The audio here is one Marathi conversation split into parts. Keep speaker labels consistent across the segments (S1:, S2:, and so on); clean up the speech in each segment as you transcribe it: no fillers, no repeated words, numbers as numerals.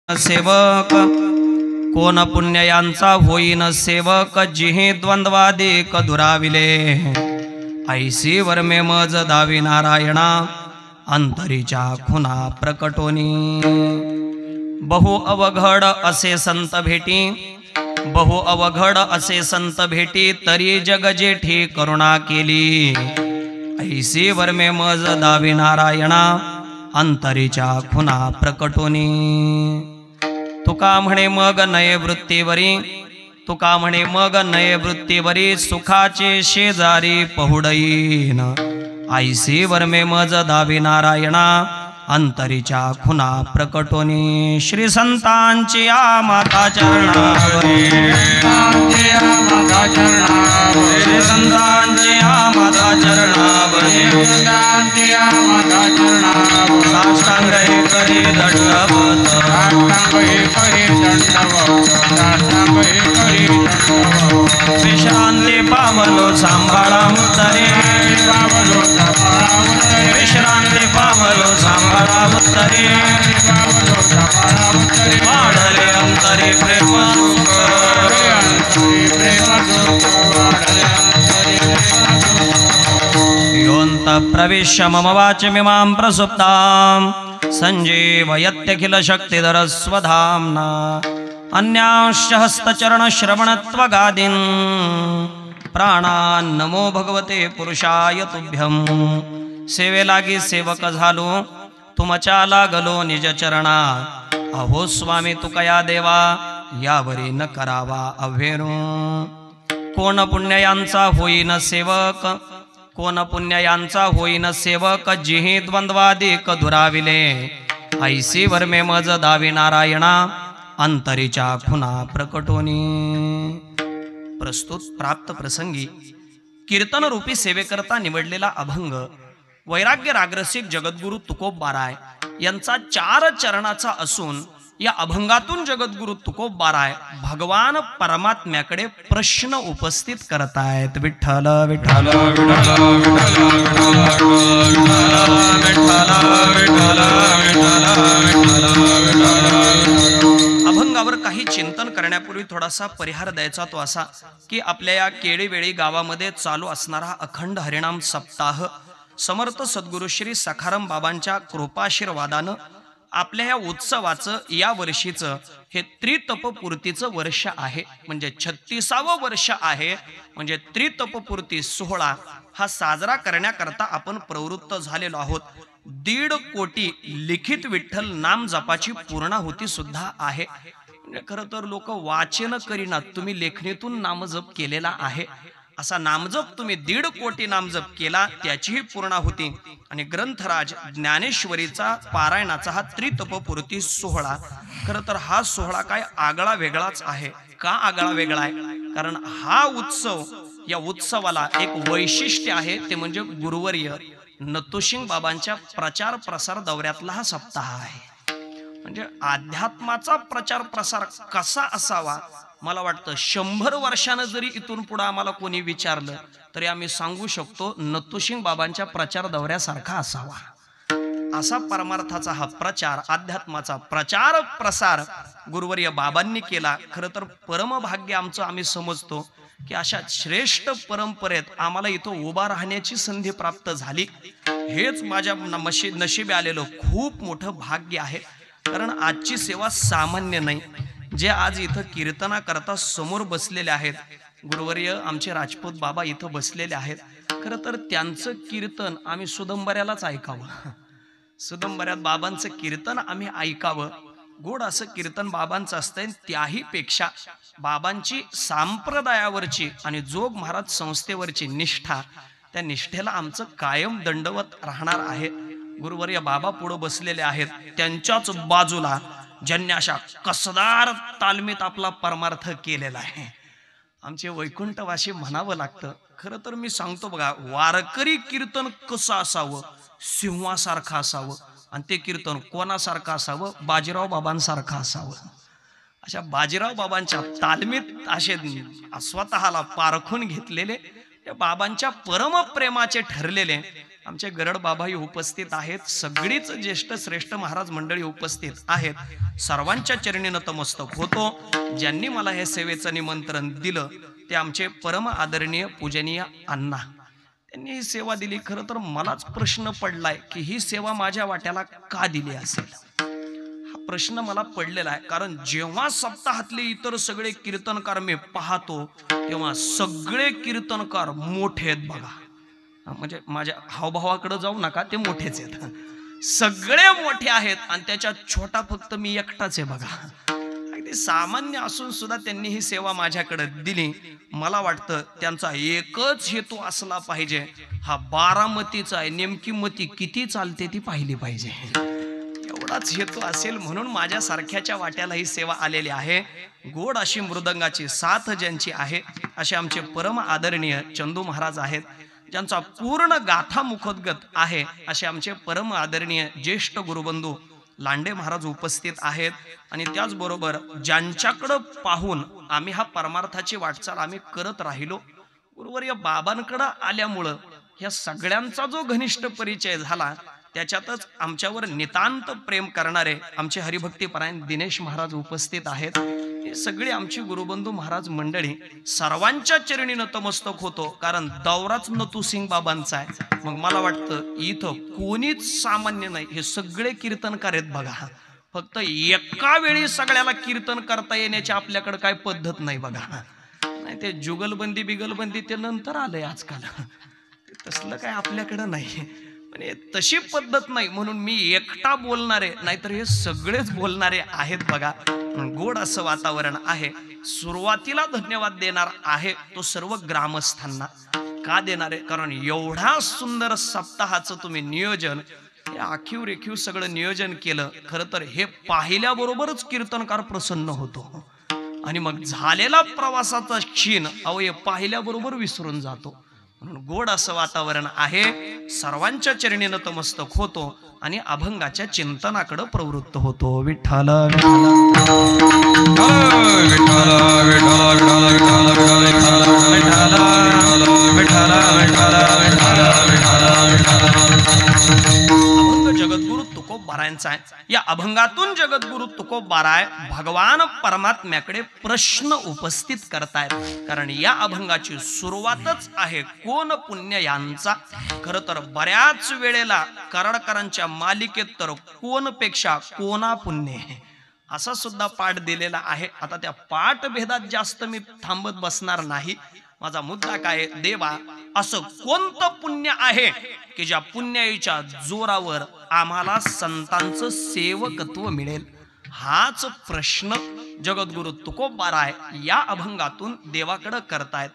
S1: सेवक कोण पुण्य यांचा होईन सेवक जिहे द्वंद्वादिक दुराविले ऐसी वर्मे मज दावी नारायणा अंतरीच्या खुना प्रकटोनी बहु अवघड असे संत भेटी बहु अवघड असे संत भेटी तरी जग जेठी करुणा केली ऐसी वर्मे मज दावी नारायणा अंतरीच्या खुना प्रकटोनी तुका म्हणे मग नये वृत्तीवरी तुका म्हणे मग नये वृत्तीवरी सुखाचे शेजारी पहुडईन ऐसी वर्मे मज दावी नारायणा अंतरीच्या खुना प्रकटोनी श्री संतांची या माता चरणावरी श्री संतांची या माता चरणावरी साष्टांग हे करी दंडवत विश्रांती पावलो सांभाळा मुत्तरे विश्रांती पावलो सांभाळा मुत्तरे वाढले अंतरी प्रेम योऽन्त प्रविश्य मम वाचमिमां प्रसुप्तां सञ्जीवयत्यखिल शक्तिधर स्वधाम्ना अन्यांश्च हस्तचरणश्रवणत्वगादीन् प्राणान् नमो भगवते पुरुषाय तुभ्यं सेवे लागी सेवक झालो तुमच्या लागलो निज चरणा अहो स्वामी तुकया देवा यावरी न करावा अव्हेरू कोण पुण्य यांचा होईन सेवक कोण पुण्य यांचा होईन सेवक जिही द्वंद्वादिक दुराविले ऐसी वर्मे मज दावी नारायणा अंतरीच्या खुना प्रकटोनी प्रस्तुत प्राप्त प्रसंगी कीर्तन रूपी सेवेकरता निवडलेला अभंग वैराग्य रागरसिक जगद्गुरु तुकोबबाराय यांचा 4 चरणाचा असून या अभंगातून जगद्गुरु तुकोबबाराय भगवान परमात्म्याकडे प्रश्न उपस्थित करतायत। विठ्ठल विठ्ठल अभंगावर काही चिंतन करण्यापूर्वी थोडासा परिहार द्यायचा तो असा की आपल्या या केळीवेळी गावामध्ये चालू असणारा अखंड हरिनाम सप्ताह समर्थ सद्गुरु श्री सखाराम बाबांच्या कृपाशीर्वादानं आपल्या या उत्सवाचं या वर्षीचं हे त्रितपपूर्तीचं वर्ष आहे म्हणजे 36वं वर्ष आहे म्हणजे त्रितपपूर्ती सोहळा हा साजरा करण्याकरता आपण प्रवृत्त झालेलो आहोत। 1.5 कोटी लिखित विठ्ठल नाम जपाची पूर्णाहुती सुद्धा आहे। खरं तर लोक वाचन करीनात तुम्ही लेखणीतून नामजप केलेला आहे असा नामजप तुम्ही 1.5 कोटी नामजप केला त्याचीही पूर्णाहुती आणि ग्रंथराज ज्ञानेश्वरीचा पारायणाचा हा त्रितपपूर्ती सोहळा खरं तर हा सोहळा काय आगळा वेगळाच आहे। का आगळा वेगळा आहे कारण हा उत्सव या उत्सवाला एक वैशिष्ट्य आहे ते म्हणजे गुरुवर्य नतोशिंग बाबांच्या प्रचार प्रसार दौऱ्यातला हा सप्ताह आहे। म्हणजे अध्यात्माचा प्रचार प्रसार कसा असावा मला वाटतं 100 वर्षानं जरी इथून पुढे आम्हाला कोणी विचारलं तरी आम्ही सांगू शकतो नतोशिंग बाबांच्या प्रचार दौऱ्यासारखा असावा। असा परमार्थाचा हा प्रचार अध्यात्माचा प्रचार प्रसार गुरुवर्य बाबांनी केला। खरं तर परमभाग्य आमचं आम्ही समजतो की अशा श्रेष्ठ परंपरेत आम्हाला इथं उभा राहण्याची संधी प्राप्त झाली हेच माझ्या नशिबी आलेलं खूप मोठं भाग्य आहे। कारण आजची सेवा सामान्य नाही। जे आज इथं कीर्तना करता समोर बसलेले आहेत गुरुवर्य आमचे राजपूत बाबा इथं बसलेले आहेत। खरं तर त्यांचं कीर्तन आम्ही सुदंबऱ्यालाच ऐकावं सुदंबऱ्यात बाबांचं कीर्तन आम्ही ऐकावं गोड असं कीर्तन बाबांचं असतंय। त्याही पेक्षा बाबांची संप्रदायावरची आणि जोग महाराज संस्थेवरची निष्ठा त्या निष्ठेला आमचं कायम दंडवत राहणार आहे। गुरुवर्य बाबा पुढे बसलेले आहेत त्यांच्याच बाजूला ज्यांनी अशा कसदार तालमीत आपला परमार्थ केलेला आहे आमचे वैकुंठवासी म्हणावं लागतं। खरं तर मी सांगतो बघा वारकरी कीर्तन कसं असावं सिंहासारखं असावं आणि ते कीर्तन कोणासारखं असावं बाजीराव बाबांसारखं असावं। अशा बाजीराव बाबांच्या तालमीत असे स्वतःला पारखून घेतलेले बाबांच्या परमप्रेमाचे ठरलेले आमचे गरड बाबाही उपस्थित आहेत, सगळीच ज्येष्ठ श्रेष्ठ महाराज मंडळी उपस्थित आहेत. सर्वांच्या चरणी नतमस्तक होतो. ज्यांनी मला हे सेवेचं निमंत्रण दिलं ते आमचे परम आदरणीय पूजनीय अण्णा, त्यांनी ही सेवा दिली. खरं तर मलाच प्रश्न पडलाय की ही सेवा माझ्या वाट्याला का दिली असेल. हा प्रश्न मला पडलेला आहे, कारण जेव्हा सप्ताहातले इतर सगळे कीर्तनकार मी पाहतो तेव्हा सगळे कीर्तनकार मोठे आहेत बघा. म्हणजे माझ्या हावभावाकडे जाऊ नका, ते मोठेच आहेत, सगळे मोठे आहेत आणि त्याच्यात छोटा फक्त मी एकटाच आहे बघा. अगदी सामान्य असून सुद्धा त्यांनी ही सेवा माझ्याकडे दिली. मला वाटतं त्यांचा एकच हेतू असला पाहिजे, हा बारामतीचा आहे, नेमकी मती किती चालते ती पाहिली पाहिजे, एवढाच हेतू असेल. म्हणून माझ्या सारख्याच्या वाट्याला ही सेवा आलेली आहे. गोड अशी मृदंगाची साथ ज्यांची आहे असे आमचे परम आदरणीय चंदू महाराज आहेत, ज्यांचा पूर्ण गाथा मुखोद्गत आहे असे आमचे परम आदरणीय ज्येष्ठ गुरुबंधू लांडे महाराज उपस्थित आहेत. आणि त्याचबरोबर ज्यांच्याकडं पाहून आम्ही हा परमार्थाची वाटचाल आम्ही करत राहिलो, गुरुवर्य बाबांकडं आल्यामुळं ह्या सगळ्यांचा जो घनिष्ठ परिचय झाला, त्याच्यातच आमच्यावर नितांत प्रेम करणारे आमचे हरिभक्तीपरायण दिनेश महाराज उपस्थित आहेत. हे सगळे आमची गुरुबंधू महाराज मंडळी, सर्वांच्या चरणी नतमस्तक होतो, कारण दौराच नतुसिंग बाबांचा आहे. मग मला वाटतं इथं कोणीच सामान्य नाही, हे सगळे कीर्तनकार आहेत बघा. फक्त एका वेळी सगळ्याला कीर्तन करता येण्याची आपल्याकडे काय पद्धत नाही बघा. नाही ते जुगलबंदी बिगलबंदी ते नंतर आलंय आजकाल, तसलं काय आपल्याकडं नाही. तशी पद्धत नाही, म्हणून मी एकटा बोलणारे, नाहीतर हे सगळेच बोलणारे आहेत बघा. गोड असं वातावरण आहे. सुरुवातीला धन्यवाद देणार आहे तो सर्व ग्रामस्थांना. का देणार आहे? कारण एवढा सुंदर सप्ताहाचं तुम्ही नियोजन, हे आखीव रेखीव सगळं नियोजन केलं. खरं तर हे पाहिल्याबरोबरच कीर्तनकार प्रसन्न होतो आणि मग झालेला प्रवासाचा क्षीण अहो हे पाहिल्याबरोबर विसरून जातो. म्हणून गोड असं वातावरण आहे. सर्वांच्या चरणी नतमस्तक होतो आणि अभंगाच्या चिंतनाकडे प्रवृत्त होतो. विठ्ठल अभंग जगद्गुरु तुकोबारायांचा आहे. या अभंगातून जगद्गुरु तुकोबाराय भगवान परमात्म्याकडे प्रश्न उपस्थित करतायत. कारण या अभंगाची सुरुवातच आहे कोण पुण्य यांचा. खर तर बऱ्याच वेळेला कराडकरांच्या मालिकेत तर कोण पेक्षा कोणा पुण्य असा सुद्धा पाठ दिलेला आहे. आता त्या पाठ भेदात जास्त मी थांबत बसणार नाही. माझा मुद्दा काय, देवा असं कोणतं पुण्य आहे की ज्या पुण्याईच्या जोरावर आम्हाला संतांचं सेवकत्व मिळेल. हाच प्रश्न जगद्गुरु तुकोबाराय या अभंगातून देवाकडे करतायत.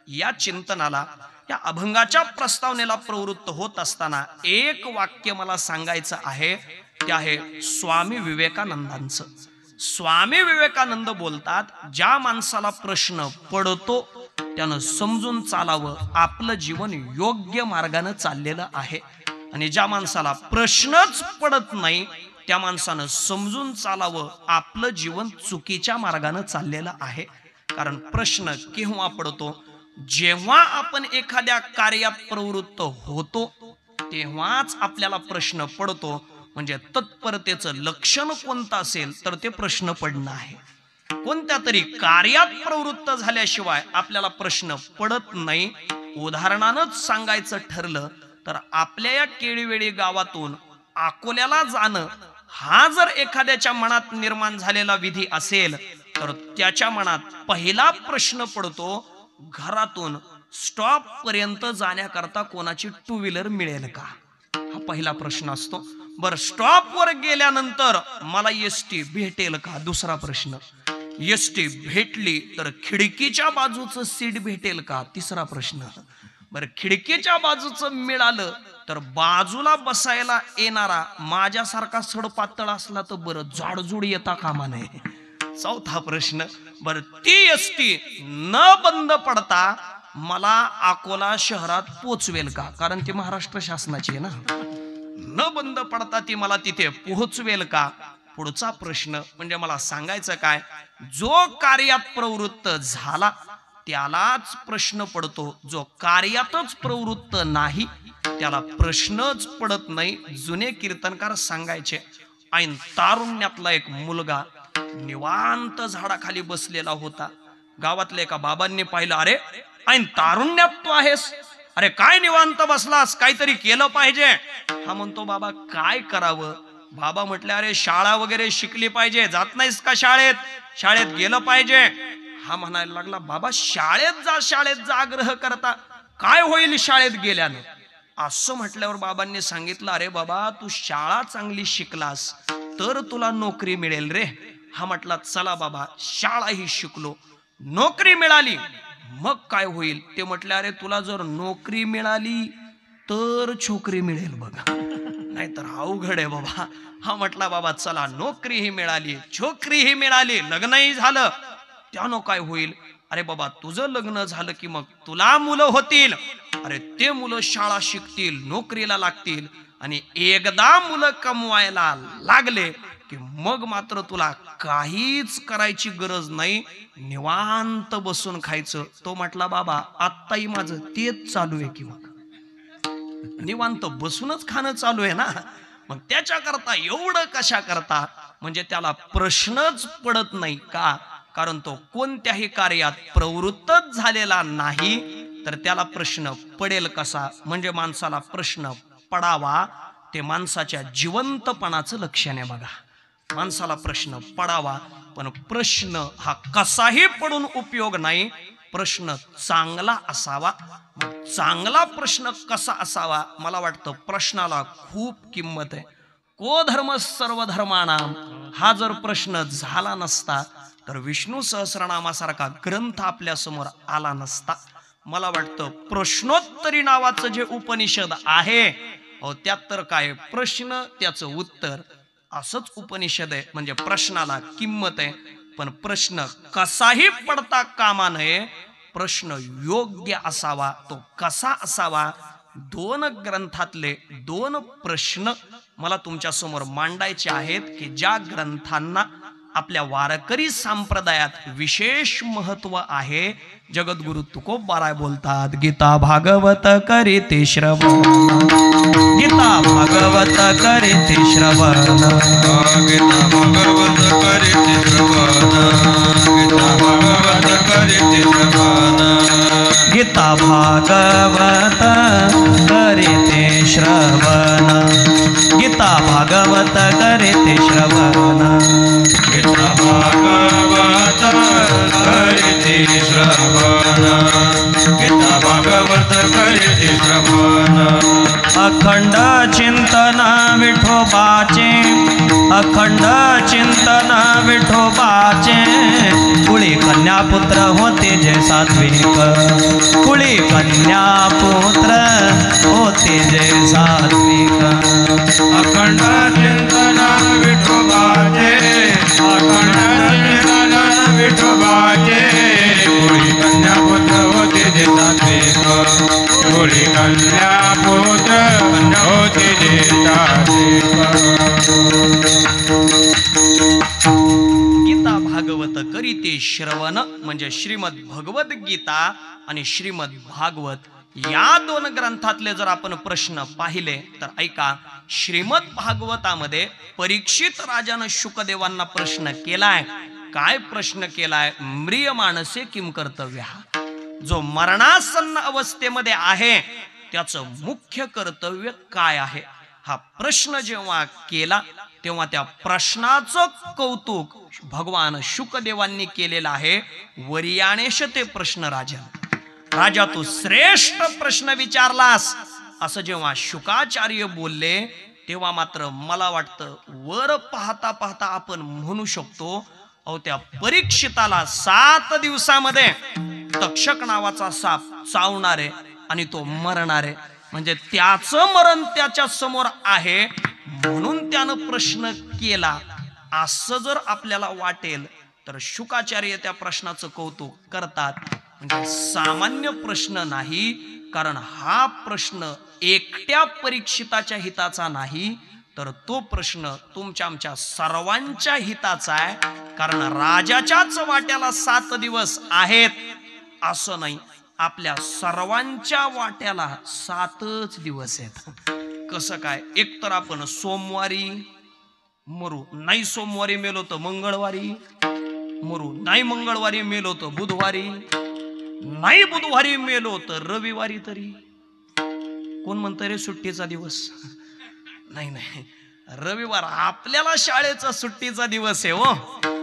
S1: या चिंतनाला, या अभंगाच्या प्रस्तावनेला प्रवृत्त होत असताना एक वाक्य मला सांगायचं आहे, ते आहे स्वामी विवेकानंदांचं. स्वामी विवेकानंद बोलतात, ज्या माणसाला प्रश्न पडतो त्यानं समजून चालावं आपलं जीवन योग्य मार्गाने चाललेलं आहे. आणि ज्या माणसाला प्रश्नच पडत नाही त्या माणसानं समजून चालावं आपलं जीवन चुकीच्या मार्गाने चाललेलं आहे. कारण प्रश्न केव्हा पडतो, जेव्हा आपण एखाद्या कार्यात प्रवृत्त होतो तेव्हाच आपल्याला प्रश्न पडतो. म्हणजे तत्परतेचं लक्षण कोणतं असेल तर ते प्रश्न पडणं आहे. कोणत्या तरी कार्यात प्रवृत्त झाल्याशिवाय आपल्याला प्रश्न पडत नाही. उदाहरणानच सांगायचं ठरलं तर आपल्या या केळीवेळी गावातून अकोल्याला जाणं हा जर एखाद्याच्या मनात निर्माण झालेला विधी असेल तर त्याच्या मनात पहिला प्रश्न पडतो, घरातून स्टॉप पर्यंत जाण्याकरता कोणाची टू व्हीलर मिळेल का, हा पहिला प्रश्न असतो. बर स्टॉप वर गेल्यानंतर मला एसटी भेटेल का, दुसरा प्रश्न. एसटी भेटली तर खिडकीच्या बाजूचं सीट भेटेल का, तिसरा प्रश्न. बर खिडकीच्या बाजूचं मिळालं तर बाजूला बसायला येणारा माझ्यासारखा सडपातळ असला तर बरं जाडजूड येता कामा नये, चौथा प्रश्न. बर ती एसटी न बंद पडता मला अकोला शहरात पोचवेल का, कारण ती महाराष्ट्र शासनाची आहे ना, न बंद पडता ती मला तिथे पोहोचवेल का, पुढचा प्रश्न. म्हणजे मला सांगायचं काय, जो कार्यात प्रवृत्त झाला त्यालाच प्रश्न पडतो, जो कार्यातच प्रवृत्त नाही त्याला प्रश्नच पडत नाही. जुने कीर्तनकार सांगायचे, ऐन तारुण्यातला एक मुलगा निवांत झाडाखाली बसलेला होता. गावातल्या एका बाबांनी पाहिलं, अरे ऐन तारुण्यात तू आहेस, अरे काय निवांत बसलास, काहीतरी केलं पाहिजे. हा म्हणतो, बाबा काय करावं. बाबा म्हटले, अरे शाळा वगैरे शिकली पाहिजे, जात नाहीस का शाळेत, शाळेत गेलं पाहिजे. हा म्हणायला लागला, बाबा शाळेत जा आग्रह करता, काय होईल शाळेत गेल्यानं. असं म्हटल्यावर बाबांनी सांगितलं, अरे बाबा तू शाळा चांगली शिकलास तर तुला नोकरी मिळेल रे. हा म्हटला, चला बाबा शाळाही शिकलो, नोकरी मिळाली, मग काय होईल. ते म्हटले, अरे तुला जर नोकरी मिळाली तर छोकरी मिळेल बघा, नाहीतर अवघड आहे बाबा. हा म्हटला, बाबा चला नोकरीही मिळाली, छोकरीही मिळाली, लग्नही झालं, त्यानं काय होईल. अरे बाबा तुझं लग्न झालं की मग तुला मुलं होतील, अरे ते मुलं शाळा शिकतील, नोकरीला लागतील, आणि एकदा मुलं कमवायला लागले की मग मात्र तुला काहीच करायची गरज नाही, निवांत बसून खायचं. तो म्हटला, बाबा आत्ताही माझं तेच चालू आहे की मग निवांत बसूनच खाणं चालू आहे ना, मग त्याच्याकरता एवढं कशा करता. म्हणजे त्याला प्रश्नच पडत नाही का, कारण तो कोणत्याही कार्यात प्रवृत्तच झालेला नाही, तर त्याला प्रश्न पडेल कसा. म्हणजे माणसाला प्रश्न पडावा ते माणसाच्या जिवंतपणाचं लक्षण आहे बघा. माणसाला प्रश्न पडावा, पण प्रश्न हा कसाही पडून उपयोग नाही, प्रश्न चांगला असावा. चांगला प्रश्न कसा असावा, मला वाटतं प्रश्नाला खूप किंमत आहे. को धर्म सर्व धर्माणाम हा जर प्रश्न झाला नसता तर विष्णू सहस्रनामासारखा ग्रंथ आपल्या समोर आला नसता. मला वाटतं प्रश्नोत्तरी नावाचं जे उपनिषद आहे, त्यात तर काय प्रश्न त्याचं उत्तर असंच उपनिषद आहे. म्हणजे प्रश्नाला किंमत आहे, पण प्रश्न कसाही पडता कामा नये, प्रश्न योग्य असावा. तो कसा असावा, 2 ग्रंथातले 2 प्रश्न मला तुमच्या समोर मांडायचे आहेत की ज्या ग्रंथांना आपल्या वारकरी संप्रदायात विशेष महत्व आहे. जगद्गुरु तुकोबाराय बोलतात, गीता भागवत करीते श्रवण, गीता भागवत करीते श्रवण,
S2: गीता भागवत करीते श्रवण, गीता भागवत करीते श्रवण,
S1: गीता भागवत करीते श्रवण, गीता भागवत करीते श्रवण,
S2: गीता भागवत करीते श्रवण, गीता भागवत करीते श्रवण.
S1: अखंड चिंतन विठोबाचे, अखंड चिंतन विठोबाचे, कुळी कन्या पुत्र होते जे सात्विक, कुळी कन्या पुत्र होते जे सात्विक.
S2: अखंड चिंतन विठोबाचे, अखंड चिंतन विठोबाचे, कोळी कन्या पुत्र होते जे सात्विक, कोळी कन्या पुत्र होते जे सात्विक.
S1: गीता भागवत करीते श्रवण म्हणजे श्रीमद भगवद गीता आणि श्रीमद भागवत या 2 ग्रंथातले जर आपण प्रश्न पाहिले तर ऐका. श्रीमद भागवतामध्ये परीक्षित राजानं शुकदेवांना प्रश्न केलाय. काय प्रश्न केलाय? म्रियमाणसे किम कर्तव्य. जो मरणासन्न अवस्थेमध्ये आहे त्याचं मुख्य कर्तव्य काय आहे, हा प्रश्न जेव्हा केला तेव्हा त्या प्रश्नाचं कौतुक भगवान शुकदेवांनी केलेलं आहे. वर्याणेश ते प्रश्न राजा तू श्रेष्ठ प्रश्न विचारलास असं जेव्हा शुकाचार्य बोलले तेव्हा मात्र मला वाटतं वर पाहता पाहता आपण म्हणू शकतो, त्या परीक्षिताला 7 दिवसामध्ये तक्षक नावाचा साप चावणारे आणि तो मरणारे, म्हणजे त्याचं मरण त्याच्या समोर आहे म्हणून त्यानं प्रश्न केला असं जर आपल्याला वाटेल तर शुकाचार्य त्या प्रश्नाचं कौतुक करतात. म्हणजे सामान्य प्रश्न नाही, कारण हा प्रश्न एकट्या परीक्षिताच्या हिताचा नाही, तर तो प्रश्न तुमच्या आमच्या सर्वांच्या हिताचा आहे. कारण राजाच्याच वाट्याला 7 दिवस आहेत असं नाही, आपल्या सर्वांच्या वाट्याला 7च दिवस आहेत. कसं काय? एकतर आपण सोमवारी मरू, नाही सोमवारी मेलो तर मंगळवारी मरू, नाही मंगळवारी मेलो तर बुधवारी, नाही बुधवारी मेलो तर रविवारी. तरी कोण म्हणतं रे सुट्टीचा दिवस? नाही नाही, रविवार आपल्याला शाळेचा सुट्टीचा दिवस आहे हो,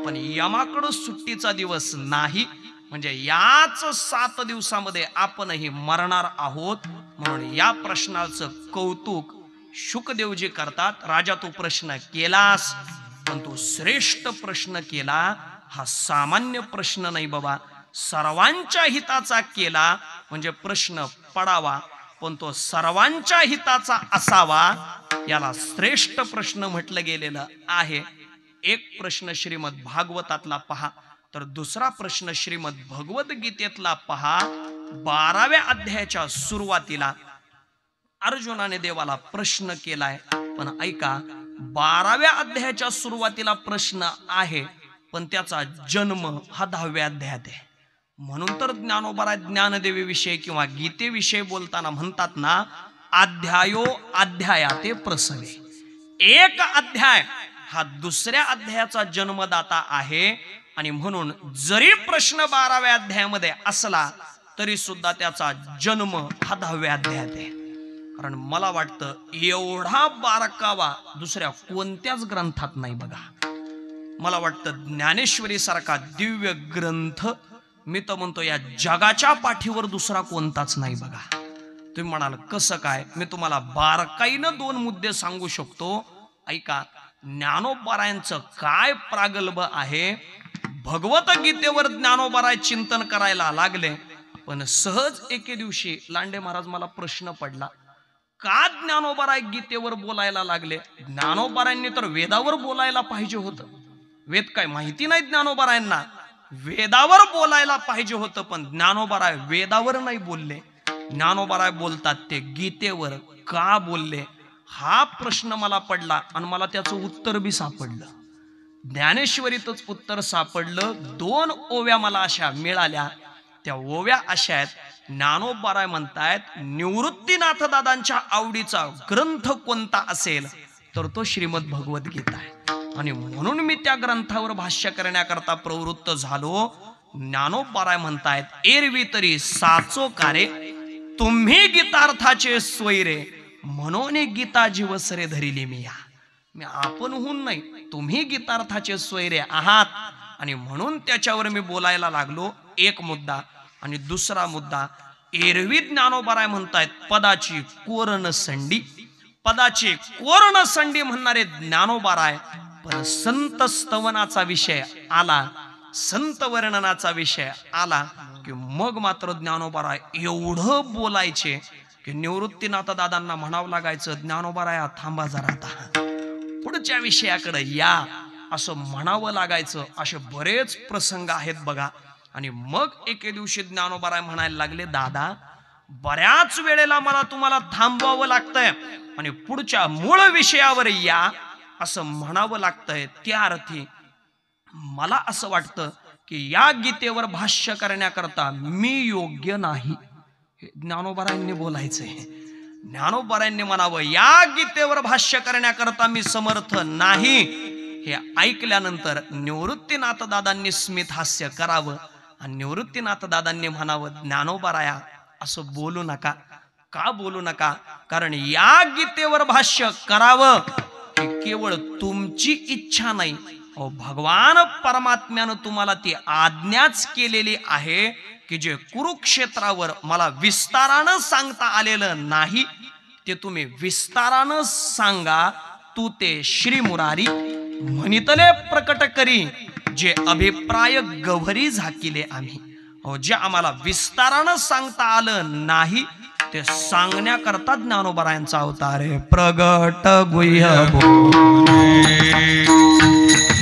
S1: पण यमाकडं सुट्टीचा दिवस नाही. म्हणजे याच 7 दिवसामध्ये आपणही मरणार आहोत. म्हणून या प्रश्नाचं कौतुक शुकदेवजी करतात. राजा, तू प्रश्न केलास, पण तू श्रेष्ठ प्रश्न केला. हा सामान्य प्रश्न नाही बाबा, सर्वांच्या हिताचा केला म्हणजे प्रश्न पडावा, पण तो सर्वांच्या हिताचा असावा. याला श्रेष्ठ प्रश्न म्हटलं गेलेलं आहे. एक प्रश्न श्रीमद भागवतातला पहा, तर दुसरा प्रश्न श्रीमद भगवद्गीतेतला पहा. 12व्या अध्यायाच्या सुरुवातीला अर्जुनाने देवाला प्रश्न केलाय. पण ऐका, 12व्या अध्यायाच्या सुरुवातीला प्रश्न आहे, पण त्याचा जन्म हा 10व्या अध्यायात आहे. म्हणून तर ज्ञानोबा ज्ञानदेवी विषयी किंवा गीतेविषयी बोलताना म्हणतात ना, अध्यायो अध्यायाते प्रसवे. एक अध्याय हा दुसऱ्या अध्यायाचा जन्मदाता आहे. आणि म्हणून जरी प्रश्न 12व्या अध्यायामध्ये असला तरी सुद्धा त्याचा जन्म हा 10व्या अध्यायात आहे. कारण मला वाटतं एवढा बारकावा दुसऱ्या कोणत्याच ग्रंथात नाही बघा. मला वाटतं ज्ञानेश्वरी सारखा दिव्य ग्रंथ मी तर म्हणतो या जगाच्या पाठीवर दुसरा कोणताच नाही बघा. तुम्ही म्हणाल कसं काय? मी तुम्हाला बारकाईनं 2 मुद्दे सांगू शकतो. ऐका, ज्ञानोबारायांचं काय प्रागल्भ आहे. भगवद्गीतेवर ज्ञानोबाराय चिंतन करायला लागले, पण सहज एके दिवशी लांडे महाराज मला प्रश्न पडला, का ज्ञानोबाराय गीतेवर बोलायला लागले? ज्ञानोबारायांनी तर वेदावर बोलायला पाहिजे होतं. वेद काय माहिती नाही ज्ञानोबारायांना? वेदावर बोलायला पाहिजे होतं, पण ज्ञानोबाराय वेदावर नाही बोलले. ज्ञानोबाराय बोलतात ते गीतेवर, का बोलले? हा प्रश्न मला पडला आणि मला त्याचं उत्तर बी सापडलं. ज्ञानेश्वरीतच उत्तर सापडलं. 2 ओव्या मला अशा मिळाल्या. त्या ओव्या अशा आहेत. ज्ञानोबाराय म्हणतायत, निवृत्तीनाथ दादांच्या आवडीचा ग्रंथ कोणता असेल तर तो श्रीमद भगवद्गीता आहे. आणि म्हणून मी त्या ग्रंथावर भाष्य करण्याकरता प्रवृत्त झालो. ज्ञानोबाराय म्हणतायत, एरवी तरी साचो कारे तुम्ही गीतार्थाचे स्वैरे, म्हणून गीता जीवसरे धरिली मी. मी आपणहून नाही, तुम्ही गीतार्थाचे स्वैरे आहात आणि म्हणून त्याच्यावर मी बोलायला लागलो. एक मुद्दा. आणि दुसरा मुद्दा, एरवी ज्ञानोबाराय म्हणतायत पदाची कोरण संडी. पदाची कोरण संडी म्हणणारे ज्ञानोबाराय, पण संत स्तवनाचा विषय आला, संत वर्णनाचा विषय आला की मग मात्र ज्ञानोबाराय एवढं बोलायचे की निवृत्तीनाथ दादांना म्हणावं लागायचं, ज्ञानोबाराय थांबा जरा, आता पुढच्या विषयाकडे या, असं म्हणावं लागायचं. असे बरेच प्रसंग आहेत बघा. आणि मग एके दिवशी ज्ञानोबाराय म्हणायला लागले, दादा बऱ्याच वेळेला मला तुम्हाला थांबवावं लागतंय आणि पुढच्या मूळ विषयावर या असं म्हणावं लागतंय. त्या अर्थी मला असं वाटतं की या गीतेवर भाष्य करण्याकरता मी योग्य नाही. ज्ञानोबारायांनी बोलायचंय. ज्ञानोबारायांनी म्हणावं, या गीतेवर भाष्य करण्याकरता मी समर्थ नाही. हे ऐकल्यानंतर निवृत्तीनाथ दादांनी स्मित हास्य करावं आणि निवृत्तीनाथ दादांनी म्हणावं, ज्ञानोबाराया असं बोलू नका. का बोलू नका? कारण या गीतेवर भाष्य करावं हे केवळ तुमची इच्छा नाही, भगवान परमात्म्यानं तुम्हाला ती आज्ञाच केलेली आहे की जे कुरुक्षेत्रावर मला विस्तारानं सांगता आलेलं नाही ते तुम्ही विस्तारानं सांगा. तू ते श्री मुरारी म्हणितले प्रकट करी, जे अभिप्राय गव्हरी झाकिले आम्ही. जे आम्हाला विस्तारानं सांगता आलं नाही ते सांगण्याकरता ज्ञानोबारायांचा अवतार आहे. प्रगट गुह्य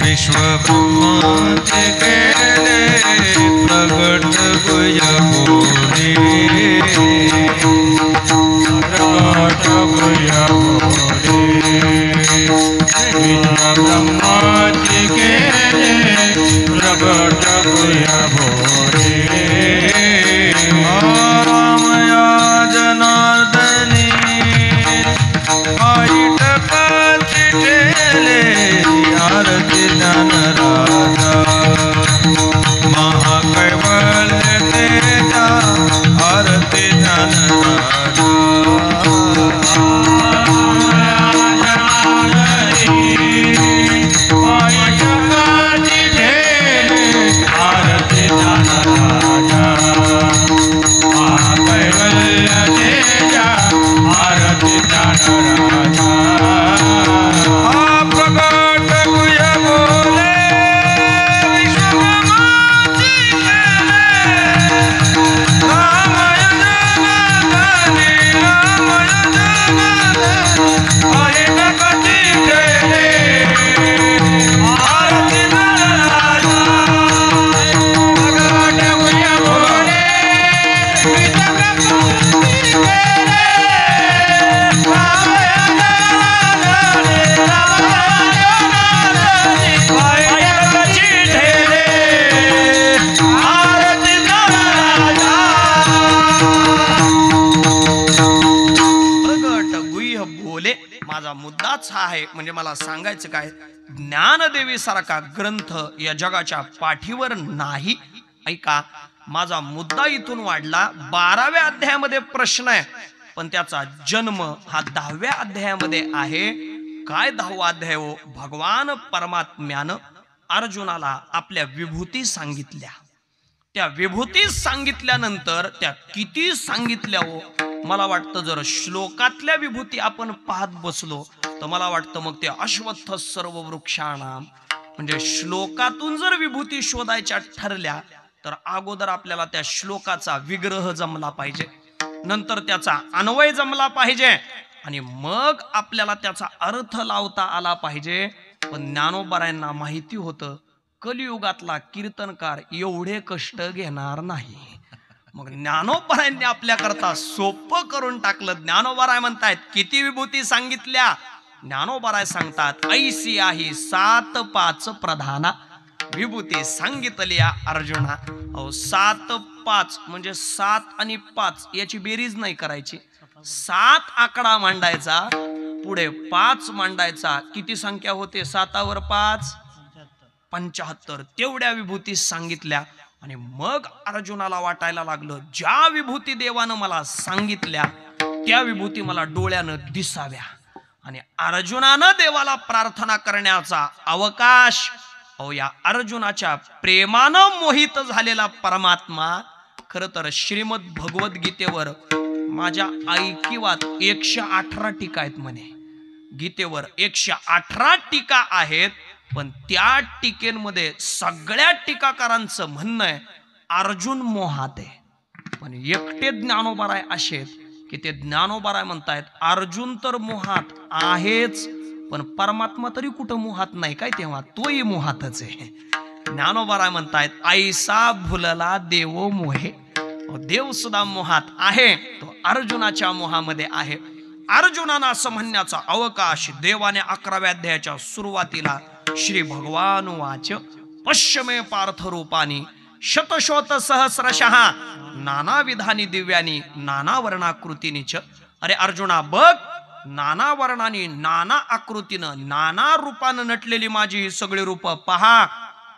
S2: विश्व ब्रह्मांते केले प्रगट गुह्य बोले, प्रगट गुह्य बोले. विश्व ब्रह्मांते केले प्रगट गुह्य बोले.
S1: मुद्दाच हा आहे. म्हणजे मला सांगायचं काय, ज्ञानदेवी सारखा ग्रंथ या जगाच्या पाठीवर नाही. ऐका, माझा मुद्दा इथून वाढला. 12व्या अध्यायामध्ये प्रश्न आहे, पण त्याचा जन्म हा 10व्या अध्यायामध्ये आहे. काय 10वा अध्याय हो? भगवान परमात्म्यानं अर्जुनाला आपल्या विभूती सांगितल्या. त्या विभूती सांगितल्यानंतर त्या किती सांगितल्या हो? मला वाटतं जर श्लोकातल्या विभूती आपण पाहत बसलो तर मला वाटतं मग ते अश्वत्थ सर्व वृक्षाणाम, म्हणजे श्लोकातून जर विभूती शोधायच्या ठरल्या तर अगोदर आपल्याला त्या श्लोकाचा विग्रह जमला पाहिजे, नंतर त्याचा अन्वय जमला पाहिजे, आणि मग आपल्याला त्याचा अर्थ लावता आला पाहिजे. पण ज्ञानोबारायांना माहिती होतं कलियुगातला कीर्तनकार एवढे कष्ट घेणार नाही. मग ज्ञानोबारायांनी आपल्याकरता सोपं करून टाकलं. ज्ञानोबाराय म्हणतायत किती विभूती सांगितल्या? ज्ञानोबाराय सांगतात ऐसी आहे 7 5 प्रधाना विभूती सांगितल्या अर्जुना. 7 5 म्हणजे 7 आणि 5 याची बेरीज नाही करायची. 7 आकडा मांडायचा, पुढे 5 मांडायचा. किती संख्या होते? 7 वर 5 75. तेवढ्या विभूती सांगितल्या. आणि मग अर्जुनाला वाटायला लागलं ज्या विभूती देवानं मला सांगितल्या त्या विभूती मला डोळ्यानं दिसाव्या. आणि अर्जुनानं देवाला प्रार्थना करण्याचा अवकाश. या अर्जुनाच्या प्रेमानं मोहित झालेला परमात्मा खर तर श्रीमद भगवद्गीतेवर माझ्या ऐकिवात 118 टीका आहेत म्हणे. गीतेवर 118 टीका आहेत, पण त्या टीकेमध्ये सगळ्या टीकाकारांचं म्हणणं आहे अर्जुन मोहात आहे. पण एकटे ज्ञानोबाराय असे की ते ज्ञानोबाराय म्हणतायत अर्जुन तर मोहात आहेच, पण परमात्मा तरी कुठं मोहात नाही काय, तेव्हा तोही मोहातच आहे. ज्ञानोबाराय म्हणतायत ऐसा भुलला देव मोहे. देव सुद्धा मोहात आहे, तो अर्जुनाच्या मोहामध्ये आहे. अर्जुनानं असं म्हणण्याचा अवकाश देवाने 11व्या अध्यायाच्या सुरुवातीला श्री भगवान वाच पश्चिमे पार्थ रूपानी शतशोत सहस्रशः नाना विधानी दिव्यानी नाना वर्णाकृतीनीच. अरे अर्जुना बघ, नाना वर्णानी नाना आकृतीनं नाना रूपानं नटलेली माझी ही सगळी रूप पहा.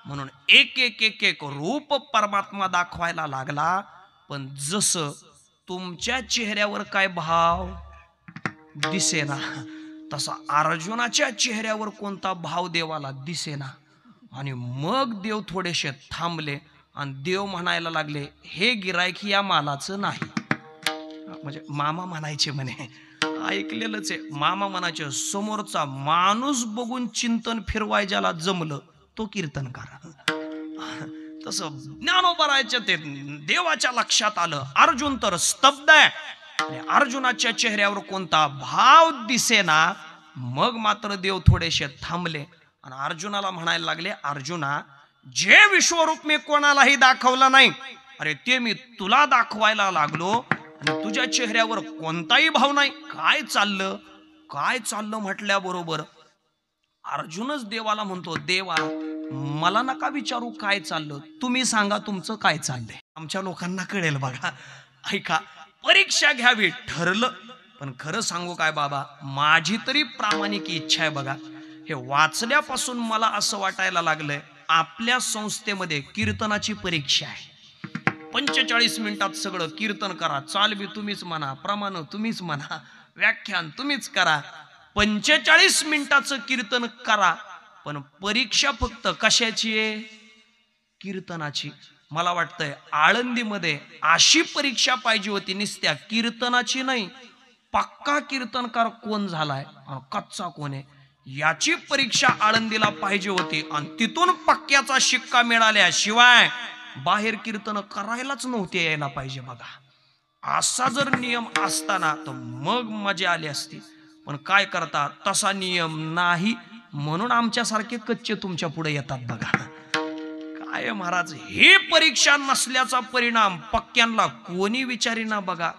S1: म्हणून एक एक एक एक रूप परमात्मा दाखवायला लागला. पण जसं तुमच्या चेहऱ्यावर काय भाव दिसेना तसा अर्जुनाच्या चेहऱ्यावर कोणता भाव देवाला दिसेना. आणि मग देव थोडेसे थांबले आणि देव म्हणायला लागले हे गिरायक या मालाचं नाही. म्हणजे मामा म्हणायचे म्हणे, ऐकलेलंच आहे. मामा म्हणायचे समोरचा माणूस बघून चिंतन फिरवाय ज्याला जमलं तो कीर्तनकार. तसं ज्ञानोबारायच्या ते देवाच्या लक्षात आलं अर्जुन तर स्तब्ध आहे आणि अर्जुनाच्या चेहऱ्यावर कोणता भाव दिसेना. मग मात्र देव थोडेसे थांबले आणि अर्जुनाला म्हणायला लागले अर्जुना, जे विश्वरूप मी कोणालाही दाखवलं नाही अरे ते मी तुला दाखवायला लागलो आणि तुझ्या चेहऱ्यावर कोणताही भाव नाही. काय चाललं म्हटल्याबरोबर अर्जुनच देवाला म्हणतो देवा मला नका विचारू काय चाललं, तुम्ही सांगा तुमचं काय चाललंय. आमच्या लोकांना कळेल बघा. ऐका, परीक्षा घ्यावी ठरलं, पण खरं सांगू काय बाबा, माझी तरी प्रामाणिक इच्छा आहे बघा. हे वाचल्यापासून मला असं वाटायला लागलंय आपल्या संस्थेमध्ये कीर्तनाची परीक्षा आहे. 45 मिनिटात सगळं कीर्तन करा, चालवी तुम्हीच म्हणा, प्रमाण तुम्हीच म्हणा, व्याख्यान तुम्हीच करा. 45 मिनिटाचं कीर्तन करा, पण परीक्षा फक्त कशाची आहे? कीर्तनाची. मला वाटतंय आळंदीमध्ये अशी परीक्षा पाहिजे होती, नुसत्या कीर्तनाची नाही, पक्का कीर्तनकार कोण झालाय आणि कच्चा कोण आहे याची परीक्षा आळंदीला पाहिजे होती. आणि तिथून पक्क्याचा शिक्का मिळाल्याशिवाय बाहेर कीर्तन करायलाच नव्हते यायला पाहिजे बघा. असा जर नियम असताना तर मग मजा आली असती, पण काय करता तसा नियम नाही, म्हणून आमच्यासारखे कच्चे तुमच्या पुढे येतात बघा. काय महाराज, हे परीक्षा नसल्याचा परिणाम पक्क्यांना कोणी विचारीना बघा.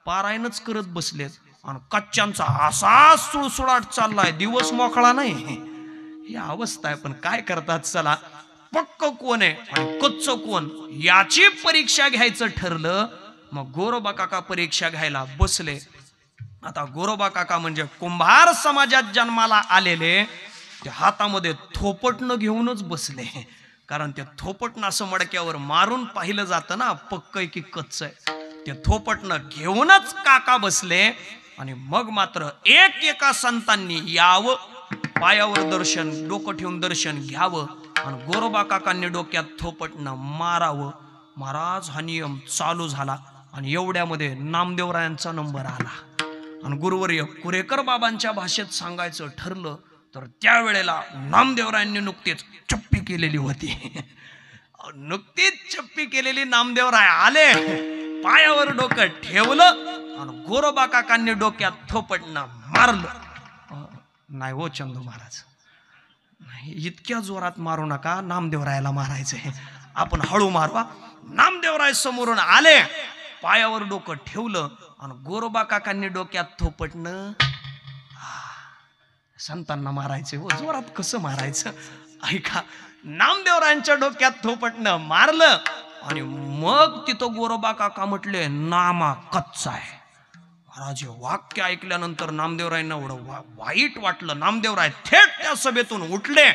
S1: पारायणच करत बसलेत आणि कच्च्यांचा असा सुळसुळाट चाललाय, दिवस मोकळा नाही. ही अवस्था आहे. पण काय करतात, चला पक्क कोण आहे आणि कच्च कोण याची परीक्षा घ्यायचं ठरलं. मग गोरोबा काका परीक्षा घ्यायला बसले. आता गोरोबा काका म्हणजे कुंभार समाजात जन्माला आलेले, ते हातामध्ये थोपटणं घेऊनच बसले. कारण ते थोपटणं असं मडक्यावर मारून पाहिलं जातं ना, पक्क आहे की कच्च आहे. ते थोपटणं घेऊनच काका बसले. आणि मग मात्र एका संतांनी यावं, पायावर दर्शन, डोकं ठेवून दर्शन घ्यावं आणि गोरोबा काकांनी डोक्यात थोपटणं मारावं. महाराज हा नियम चालू झाला आणि एवढ्यामध्ये नामदेवरायांचा नंबर आला. आणि गुरुवर्य कुरेकर बाबांच्या भाषेत सांगायचं ठरलं तर त्यावेळेला नामदेवरायांनी नुकतीच चप्पी केलेली होती. नुकतीच चप्पी केलेली नामदेवराय आले, पायावर डोकं ठेवलं आणि गोरोबा काकांनी डोक्यात थोपटणं मारलं. नाही हो चंदू महाराज, नाही इतक्या जोरात मारू नका, नामदेवरायाला मारायचंय, आपण हळू मारवा. नामदेवराय समोरून आले, पायावर डोकं ठेवलं आणि गोरोबा काकांनी डोक्यात थोपटणं. संतांना मारायचे हो, जोरात कसं मारायचं ऐका. नामदेवरायांच्या डोक्यात थोपटणं मारलं आणि मग तिथं गोरोबा काका म्हटले नामा कच्चा आहे. महाराज वाक्य ऐकल्यानंतर नामदेवरायांना एवढं वाईट वाटलं. नामदेवराय थेट त्या सभेतून उठले,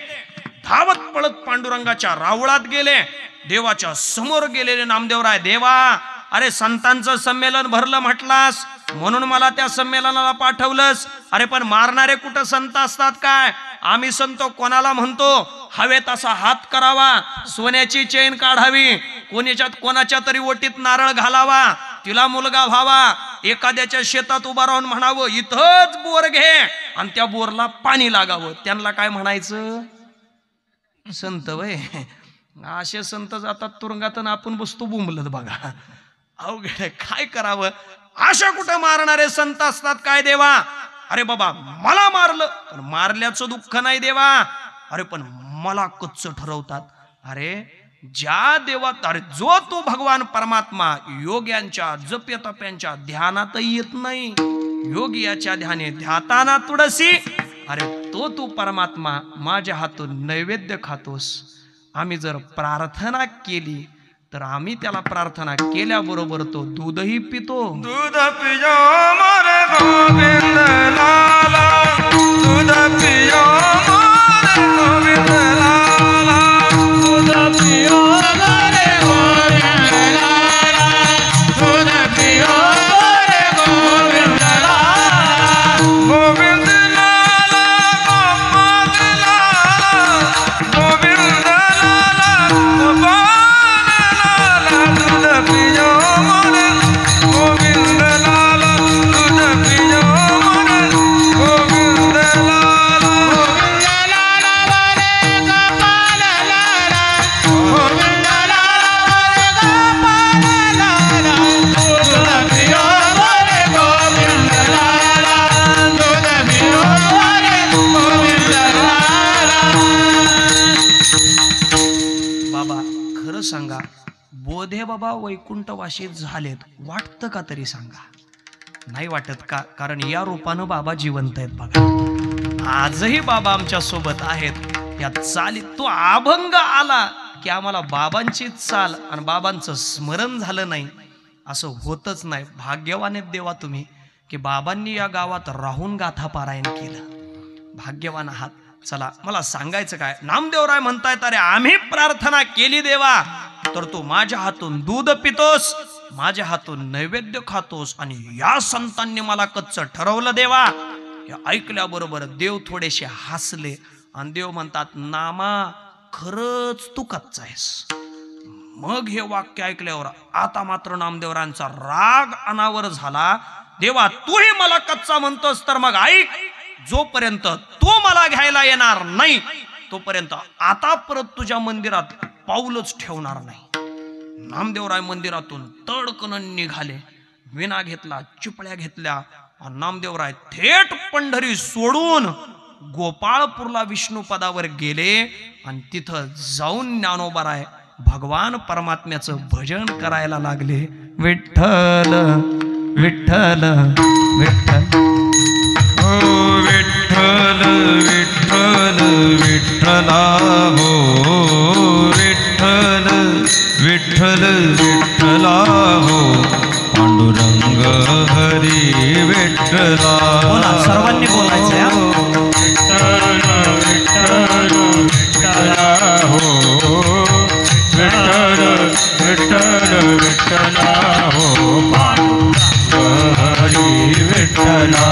S1: धावत पळत पांडुरंगाच्या रावळात गेले. देवाच्या समोर गेलेले नामदेवराय, देवा अरे संतांचं संमेलन भरलं म्हटलास म्हणून मला त्या संमेलनाला पाठवलंस. अरे पण मारणारे कुठं संत असतात काय? आम्ही संत कोणाला म्हणतो? हवेत असा हात करावा, सोन्याची चेन काढावी, कोणाच्या तरी ओटीत नारळ घालावा, तिला मुलगा व्हावा, एखाद्याच्या शेतात उभा राहून म्हणावं इथंच बोर घे आणि त्या बोरला पाणी लागावं. त्यांना काय म्हणायचं? संत वय. असे संत जातात तुरुंगात आणि आपण बसतो बुंबलत. बघा अवघड काय करावं. अशा कुठं मारणारे संत असतात काय देवा? अरे बाबा मला मारलं पण मारल्याचं दुःख नाही देवा. अरे पण मला कच्च ठरवतात. अरे ज्या देवात, अरे जो तो भगवान परमात्मा योग्यांच्या जप्यतप्यांच्या ध्यानातही येत नाही, योगियाच्या ध्याने ध्याताना तुडसी, अरे तो तू परमात्मा माझ्या हातून नैवेद्य खातोस. आम्ही जर प्रार्थना केली तर आम्ही त्याला प्रार्थना केल्याबरोबर तो दूधही पितो.
S2: दूध पियो मोरे गोविंद लाला, दूध पियो मोरे गोविंद लाला, दूध पियो मोरे गोविंद लाला, दूध पियो मोरे गोविंद लाला, गोविंद लाला, गोविंद लाला, गोविंद लाला, दूध पियो मोरे गोविंद लाला, दूध पियो मोरे गोविंद लाला, गोविंद लाला रे गोपाल लाला, गोविंद लाला रे गोपाल लाला, दूध पियो मोरे गोविंद लाला, दूध पियो मोरे गोविंद लाला.
S1: बाबा खरं सांगा, बोधे बाबा वैकुंठवासी झालेत वाटतं का? तरी सांगा. नाही वाटत का? कारण या रूपानं बाबा जिवंत आहेत. बघा आजही बाबा आमच्या सोबत आहेत. या चाली तो अभंग आला की आम्हाला बाबांची चाल आणि बाबांचं स्मरण झालं नाही असं होतच नाही. भाग्यवान आहेत देवा तुम्ही की बाबांनी या गावात राहून गाथा पारायण केलं. भाग्यवान आहात. चला मला सांगायचं काय, नामदेवराय म्हणतायत अरे आम्ही प्रार्थना केली देवा तर तू माझ्या हातून दूध पितोस, माझ्या हातून नैवेद्य खातोस आणि या संतांनी मला कच्च ठरवलं देवा. हे ऐकल्याबरोबर देव थोडेसे हसले आणि देव म्हणतात नामा खरंच तू कच्चा आहेस. मग हे वाक्य ऐकल्यावर आता मात्र नामदेवरांचा राग अनावर झाला. देवा तूही मला कच्चा म्हणतोस तर मग ऐक, जोपर्यंत तू मला घ्यायला येणार नाही तोपर्यंत आता परत तुझ्या मंदिरात पाऊलच ठेवणार नाही. नामदेवराय मंदिरातून तडकन निघाले. विना घेतला, चिपळ्या घेतल्या. नामदेवराय थेट पंढरी सोडून गोपाळपूरला विष्णुपदावर गेले आणि तिथं जाऊन ज्ञानोबाराय भगवान परमात्म्याचं भजन करायला लागले. विठ्ठल विठ्ठल विठ्ठल,
S2: हो विठ्ठल विठ्ठल विठ्ठला, हो विठ्ठल विठ्ठल विठ्ठला, हो पांडुरंग पांडुरंग हरी विठ्ठला
S1: बोला, सर्वांनी बोलायचंय हा.
S2: विठ्ठल विठ्ठल विठ्ठला हो पांडुरंग हरी विठ्ठला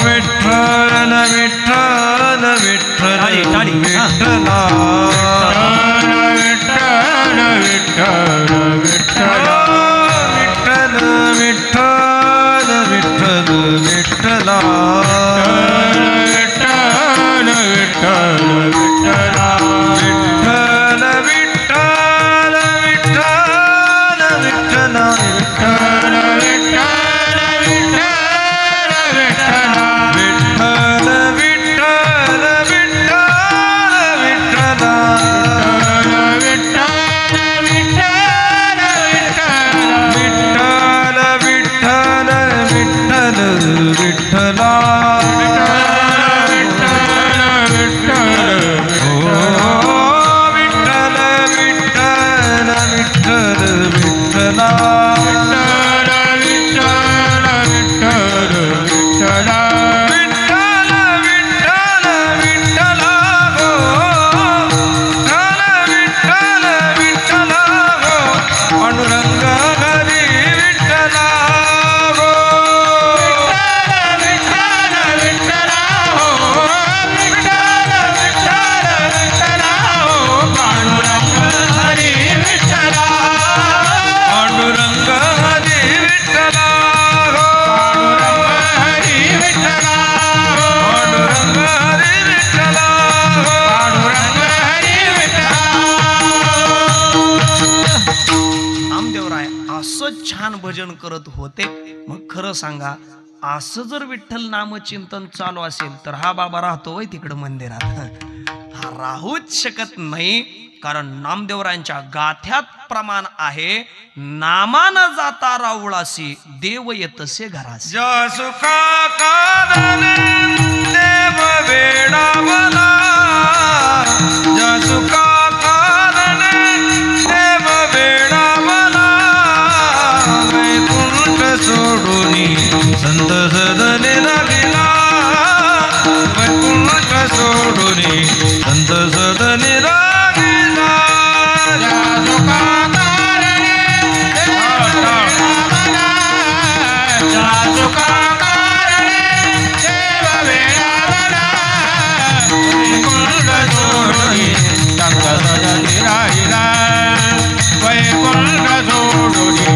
S2: विठ्ठल विठ्ठल विठ्ठल
S1: टाळी, टाळी, हा.
S2: विठ्ठला विठ्ठल विठ्ठल विठ्ठला विठ्ठल विठ्ठल विठ्ठल विठ्ठला विठ्ठल विठ्ठल विठ्ठला विठ्ठल विठ्ठल विठ्ठल विठ्ठला विठ्ठल विठ्ठल विठ्ठल विठ्ठल विठ्ठला विठ्ठला पांडुरंग हरी विठ्ठला पांडुरंग हरी विठ्ठला पांडुरंग हरी विठ्ठला
S1: नामदेवराय असं छान भजन करत होते. मग खरं सांगा, असं जर विठ्ठल नामचिंतन चालू असेल तर हा बाबा राहतो वय तिकडं मंदिरात? हा राहूच शकत नाही. कारण नामदेवरायांच्या गाथ्यात प्रमाण आहे, नामानं जाता राऊळासी देव येतसे घरासी.
S2: ज्या सुखा कारणे देव वेडावला ज्या सुखा कारणे देव वेडावला वैकुंठ सोडूनी संत सदने लागला वैकुंठ सोडूनी संत सदने लागला ज्या सुखा कारणे ज्या सुखा कारणे देव वेडावला वैकुंठ सोडूनी संत सदने राहिला वैकुंठ सोडूनी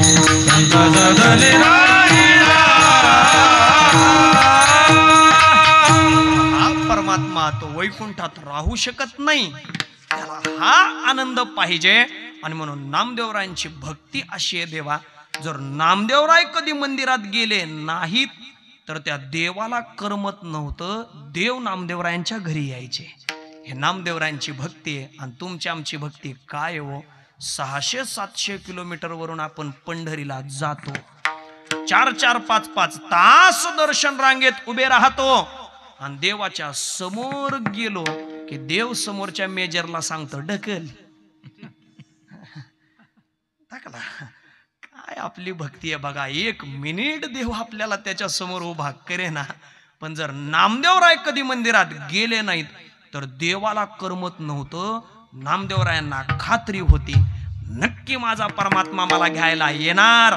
S2: संत सदने राहिला.
S1: हा परमात्मा तो वैकुंठात राहू शकत नाही. त्याला हा आनंद पाहिजे. आणि म्हणून नामदेवरायांची भक्ती अशी आहे देवा, जर नामदेवराय कधी मंदिरात गेले नाहीत तर त्या देवाला करमत नव्हतं. देव नामदेवरायांच्या घरी यायचे. हे नामदेवरायांची भक्ती आहे. आणि तुमची आमची भक्ती काय हो? 600-700 किलोमीटर वरून आपण पंढरीला जातो, 4-4, 5-5 तास दर्शन रांगेत उभे राहतो. आणि देवाच्या समोर गेलो की देव समोरच्या मेजरला सांगतो ढकल. टाकला. काय आपली भक्ती आहे बघा. 1 मिनिट देव आपल्याला त्याच्या समोर उभा करे ना. पण जर नामदेवराय कधी मंदिरात गेले नाहीत तर देवाला करमत नव्हतं. नामदेवरायांना खात्री होती नक्की माझा परमात्मा मला घ्यायला येणार.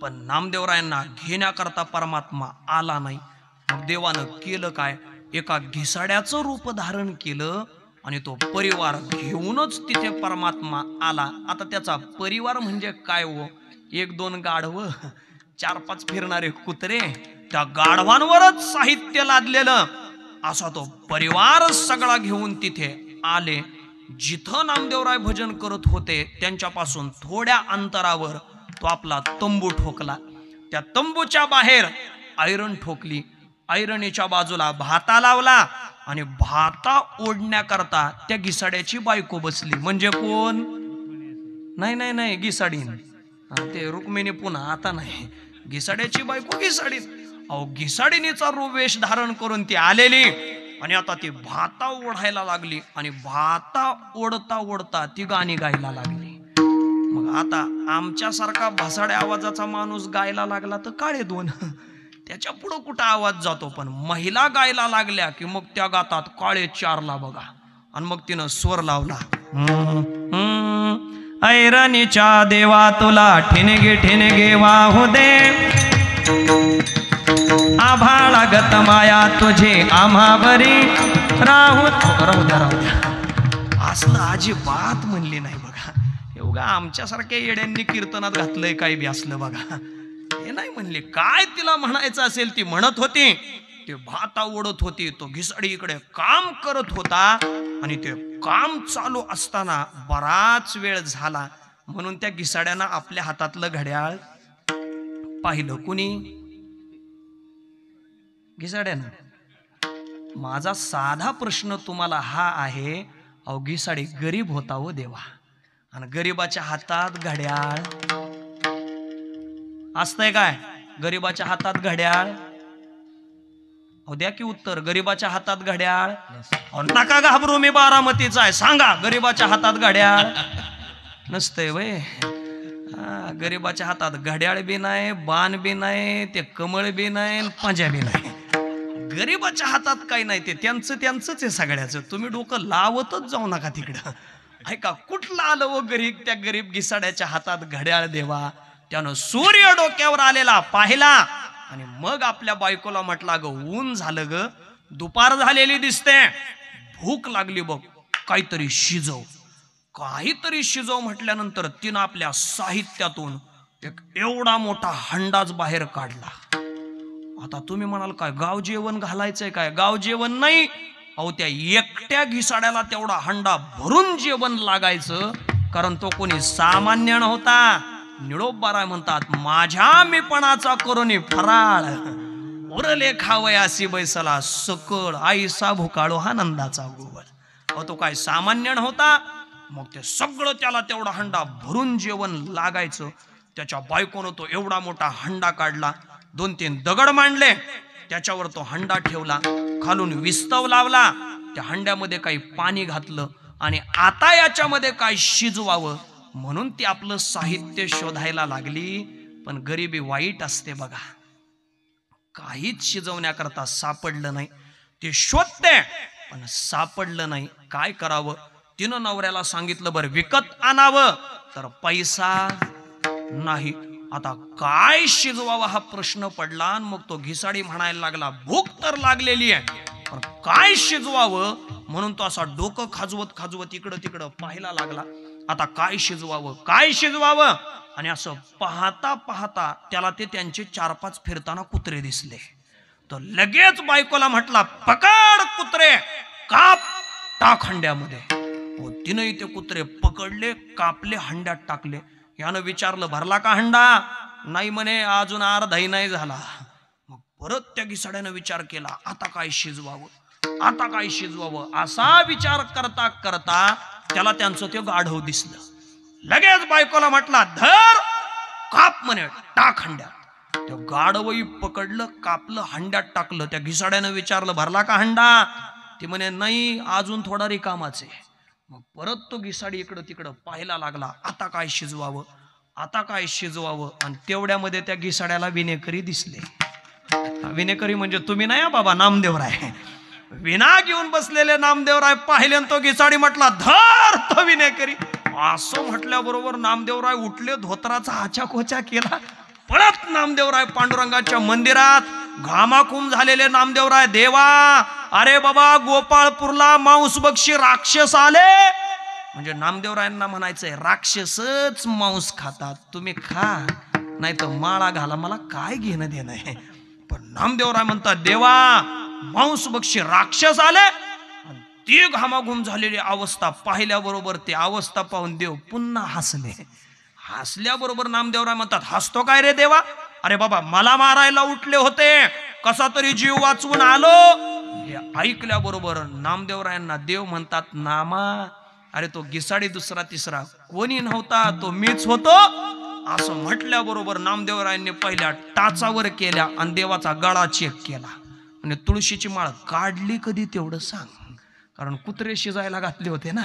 S1: पण नामदेवरायांना घेण्याकरता परमात्मा आला नाही. मग देवानं केलं काय? एका घिसाड्याचं रूप धारण केलं आणि तो परिवार घेऊनच तिथे परमात्मा आला. आता त्याचा परिवार म्हणजे काय हो? 1-2 गाढवं, 4-5 फिरणारे कुत्रे, त्या गाढवांवरच साहित्य लादलेलं असा तो परिवार सगळा घेऊन तिथे आले. जिथं नामदेवराय भजन करत होते त्यांच्यापासून थोड्या अंतरावर तो आपला तंबू ठोकला. त्या तंबूच्या बाहेर ऐरण ठोकली. ऐरणीच्या बाजूला भाता लावला आणि भाता ओढण्याकरता त्या घिसाड्याची बायको बसली. म्हणजे कोण? नाही घिसाडीन, ते रुक्मिणी पुन्हा आता नाही, घिसाड्याची बायको घिसाडीन. अहो घिसाडीनीचा वेश धारण करून ती आलेली आणि आता ती भाता ओढायला लागली आणि भाता ओढता ओढता ती गाणी गायला लागली. मग आता आमच्यासारखा भसाड्या आवाजाचा माणूस गायला लागला तर काळे दोन, त्याच्या पुढं कुठं आवाज जातो. पण महिला गायला लागल्या की मग त्या गातात काळे चारला बघा. आणि मग तिनं स्वर लावला, ऐरणीच्या देवा तुला ठिणगे वाहू दे, आभाळा गत माया तुझे आम्हावरी राहू द्या. असलं अजिबात म्हणली नाही बघा. एवढा आमच्यासारख्या येड्यांनी कीर्तनात घातलंय काय बी असलं बघा. हे नाही म्हणली. काय तिला म्हणायचं असेल ती म्हणत होती. ते भाता ओढत होती, तो घिसाडी इकडे काम करत होता. आणि ते काम चालू असताना बराच वेळ झाला म्हणून त्या घिसाड्यानं आपल्या हातातलं घड्याळ पाहिलं. कुणी? घिसाड्यानं. माझा साधा प्रश्न तुम्हाला हा आहे, अहो घिसाडी गरीब होता हो देवा, आणि गरीबाच्या हातात घड्याळ असतंय काय? गरीबाच्या हातात घड्याळ? हो द्या की उत्तर. गरीबाच्या हातात घड्याळ नका घाबरू, मी बारामतीचा आहे. सांगा, गरीबाच्या हातात घड्याळ नसतंय वय? गरीबाच्या हातात घड्याळ बी नाही, बाण बी नाही, ते कमळ बी नाही, पंजा बी नाही. गरीबाच्या हातात काही नाही, ते त्यांचंच आहे सगळ्याचं. तुम्ही डोकं लावतच जाऊ नका तिकडं. ऐका, कुठलं आलं व गरीब त्या गरीब घिसाड्याच्या हातात घड्याळ देवा. त्यानं सूर्य डोक्यावर आलेला पाहिला आणि मग आपल्या बायकोला म्हटला, ग ऊन झालं ग, दुपार झालेली दिसते, भूक लागली बघ, काहीतरी शिजव. काहीतरी शिजव म्हटल्यानंतर तिनं आपल्या साहित्यातून एक एवढा मोठा हंडाच बाहेर काढला. आता तुम्ही म्हणाल काय गाव जेवण घालायचंय काय? गाव जेवण नाही, अहो त्या एकट्या घिसाड्याला तेवढा हंडा भरून जेवण लागायचं. कारण तो कोणी सामान्य नव्हता. निळोबाराय म्हणतात, माझ्या मीपणाचा करुणी फराळ, उरले खावयासी बैसला सकळ, आईसा भुकाळो हा नंदाचा गोवळ. अहो तो काय सामान्य नव्हता. मग ते सगळं त्याला तेवढा हंडा भरून जेवण लागायचं. त्याच्या बायकोनं तो एवढा मोठा हंडा काढला, 2-3 दगड मांडले, त्याच्यावर तो हंडा ठेवला, खालून विस्तव लावला, त्या हंड्यामध्ये काही पाणी घातलं आणि आता याच्यामध्ये काय शिजवावं म्हणून ती आपलं साहित्य शोधायला लागली. पण गरिबी वाईट असते बघा. काहीच शिजवण्याकरता सापडलं नाही. ते शोधते पण सापडलं नाही. काय करावं? तिनं नवऱ्याला सांगितलं, बरं विकत आणावं, तर पैसा नाही. आता काय शिजवावं हा प्रश्न पडला. आणि मग तो घिसाडी म्हणायला लागला, भूक तर लागलेली आहे, पण काय शिजवावं म्हणून तो असा डोकं खाजवत इकडं तिकडं पाहायला लागला. आता काय शिजवावं. आणि असं पाहता पाहता त्याला ते त्यांचे 4-5 फिरताना कुत्रे दिसले. तर लगेच बायकोला म्हटला, पकड कुत्रे, काप, टाक हंड्यामध्ये. हो, तिनंही ते कुत्रे पकडले, कापले, हंड्यात टाकले. यानं विचारलं, भरला का हंडा? नाही म्हणे, अजून अर्धाही नाही झाला. मग परत त्या घिसाड्यानं विचार केला, आता काय शिजवावं. असा विचार करता करता त्याला त्यांचं ते गाढव दिसलं. लगेच बायकोला म्हटला, धर, काप म्हणे, टाक हंड्यात. त्या गाढवही पकडलं, कापलं, हंड्यात टाकलं. त्या घिसाड्यानं विचारलं, भरला का हंडा? ती म्हणे, नाही, अजून थोडा रिकामाच आहे. मग परत तो घिसाडी इकडं तिकडं पाहायला लागला, आता काय शिजवावं. आणि तेवढ्यामध्ये त्या घिसाड्याला विनेकरी दिसले. विनेकरी म्हणजे तुम्ही नाही बाबा, नामदेवराय. विना घेऊन बसलेले नामदेवराय पाहिले. तो घिसाडी म्हटला, धर तो विनेकरी. असं म्हटल्याबरोबर नामदेवराय उठले, धोत्राचा आचाकोचा केला. परत नामदेवराय पांडुरंगाच्या मंदिरात. घामाघूम झालेले नामदेवराय, देवा, अरे बाबा, गोपाळपूरला मांस बक्षी राक्षस आले. म्हणजे नामदेवरायांना म्हणायचंय, राक्षसच मांस खातात, तुम्ही खा, नाही तर माळा घाला, मला काय घेणं देणं आहे. पण नामदेवराय म्हणतात, देवा, मांस बक्षी राक्षस आले. ती घामाघूम झालेली अवस्था पाहिल्याबरोबर ते अवस्था पाहून देव पुन्हा हसले. हसल्याबरोबर नामदेवराय म्हणतात, हसतो काय रे देवा? अरे बाबा, मला मारायला उठले होते, कसा तरी जीव वाचवून आलो. हे ऐकल्याबरोबर नामदेवरायांना देव म्हणतात, नामा, अरे तो घिसाडी दुसरा तिसरा कोणी नव्हता, तो मीच होतो. असं म्हटल्याबरोबर नामदेवरायांनी पहिल्या टाचावर केल्या आणि देवाचा गळा चेक केला. आणि तुळशीची माळ काढली कधी तेवढं सांग, कारण कुत्रे शिजायला घातले होते ना.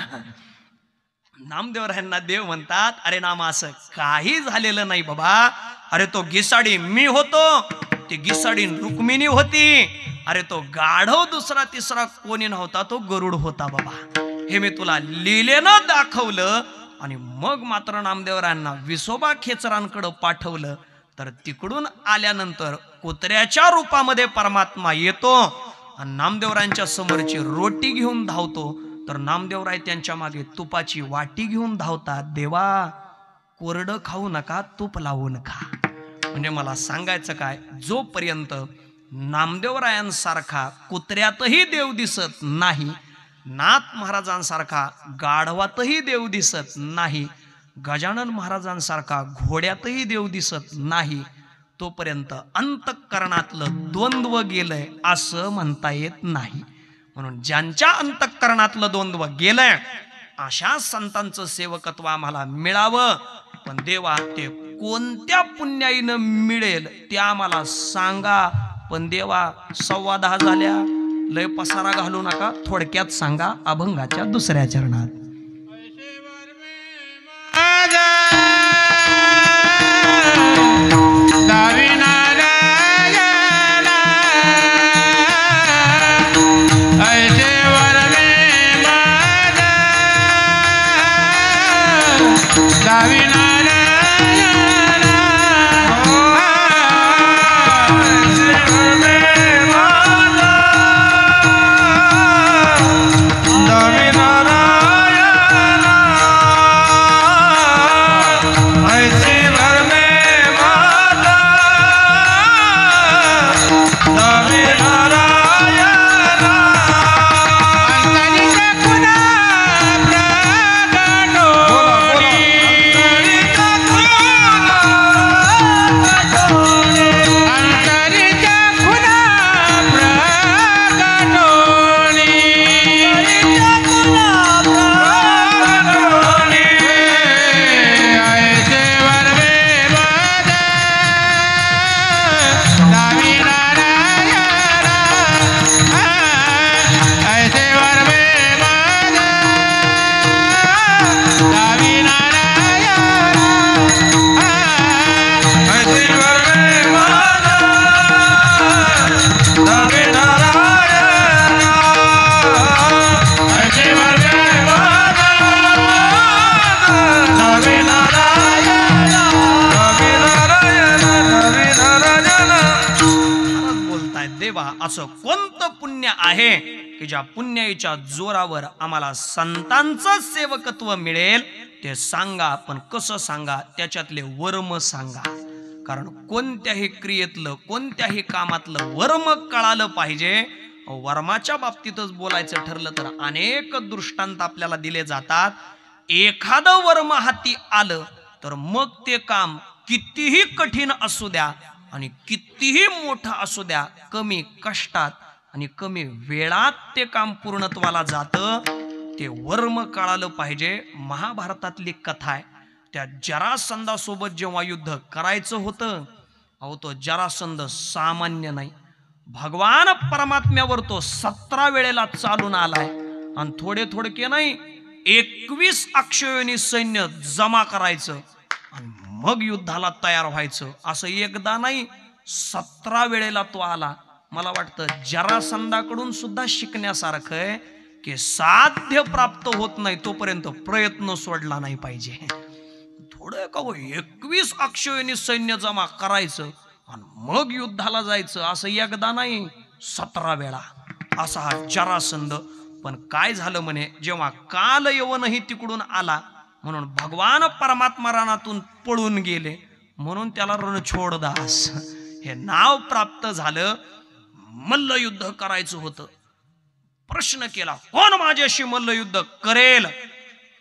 S1: नामदेवरायांना देव म्हणतात, अरे नामा असं काही झालेलं नाही बाबा. अरे तो गिसाडी मी होतो, ती गिसाडी रुक्मिणी होती. अरे तो गाढव दुसरा तिसरा कोणी नव्हता, तो गरुड होता बाबा. हे मी तुला लिहिलेनं दाखवलं. आणि मग मात्र नामदेवरायांना विसोबा खेचरांकडे पाठवलं. तर तिकडून आल्यानंतर कुत्र्याच्या रूपामध्ये परमात्मा येतो आणि नामदेवरायांच्या समोरची रोटी घेऊन धावतो. तर नामदेवराय त्यांच्या मागे तुपाची वाटी घेऊन धावतात. देवा, कोरडं खाऊ नका, तूप लावून खा. म्हणजे मला सांगायचं काय, जोपर्यंत नामदेवरायांसारखा कुत्र्यातही देव दिसत नाही, नाथ महाराजांसारखा गाढवातही देव दिसत नाही, गजानन महाराजांसारखा घोड्यातही देव दिसत नाही, तोपर्यंत अंतःकरणातलं द्वंद्व गेलंय असं म्हणता येत नाही. म्हणून ज्यांच्या अंतःकरणातलं द्वंद्व गेलंय अशा संतांचं सेवकत्व आम्हाला मिळावं. पण देवा, ते कोणत्या पुण्याईनं मिळेल ते आम्हाला सांगा. पण देवा, 10:15 झाल्या, लय पसारा घालू नका, थोडक्यात सांगा अभंगाच्या दुसऱ्या चरणात. असं कोणतं पुण्य आहे की ज्या पुण्याईच्या जोरावर आम्हाला संतांचं सेवकत्व मिळेल ते सांगा. पण कसं सांगा, त्याच्यातले वर्म सांगा. कारण कोणत्याही क्रियेतलं, कोणत्याही कामातलं वर्म कळालं पाहिजे. वर्माच्या बाबतीतच बोलायचं ठरलं तर अनेक दृष्टांत आपल्याला दिले जातात. एखादं वर्म हाती आलं तर मग ते काम कितीही कठीण असू द्या आणि कितीही मोठं असू द्या, कमी कष्टात आणि कमी वेळात ते काम पूर्णत्वाला जातं. ते वर्म कळालं पाहिजे. महाभारतातली कथा आहे. त्या जरासंधासोबत जेव्हा युद्ध करायचं होतं, अहो तो जरासंध सामान्य नाही. भगवान परमात्म्यावर तो 17 वेळेला चालून आलाय आणि थोडे थोडके नाही, 21 अक्षयोनी सैन्य जमा करायचं आणि मग युद्धाला तयार व्हायचं. असं एकदा नाही, 17 वेळेला तो आला. मला वाटतं जरासंधाकडून सुद्धा शिकण्यासारखं आहे की साध्य प्राप्त होत नाही तोपर्यंत प्रयत्न सोडला नाही पाहिजे. थोडं का 21 अक्षयोनी सैन्य जमा करायचं आणि मग युद्धाला जायचं. असं एकदा नाही, 17 वेळा असा हा जरासंध. पण काय झालं म्हणे, जेव्हा काल यवनही तिकडून आला म्हणून भगवान परमात्मा रानातून पळून गेले, म्हणून त्याला रणछोडदास हे नाव प्राप्त झालं. मल्लयुद्ध करायचं होतं. प्रश्न केला, कोण माझ्याशी मल्लयुद्ध करेल?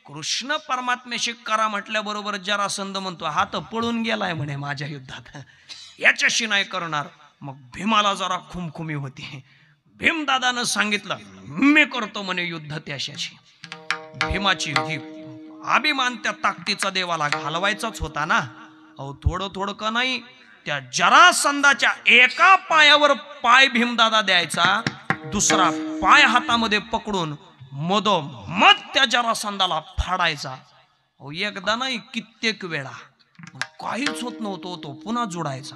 S1: कृष्ण परमात्म्याशी करा म्हटल्याबरोबर जरासंध म्हणतो, हा तर पळून गेलाय म्हणे माझ्या युद्धात, याच्याशी नाही करणार. मग भीमाला जरा खुमखुमी होती. भीमदादानं सांगितलं, मी करतो म्हणे युद्ध त्याच्याशी. भीमाची ही अभिमान त्या ताकदीचा देवाला घालवायचाच होता ना. अहो थोडं थोडं का नाही, त्या जरासंधाच्या एका पायावर पाय भीमदादा द्यायचा, दुसरा पाय हातामध्ये पकडून मधोमध त्या जरासंधाला फाडायचा. एकदा नाही कित्येक वेळा. काहीच होत नव्हतं, तो पुन्हा जोडायचा.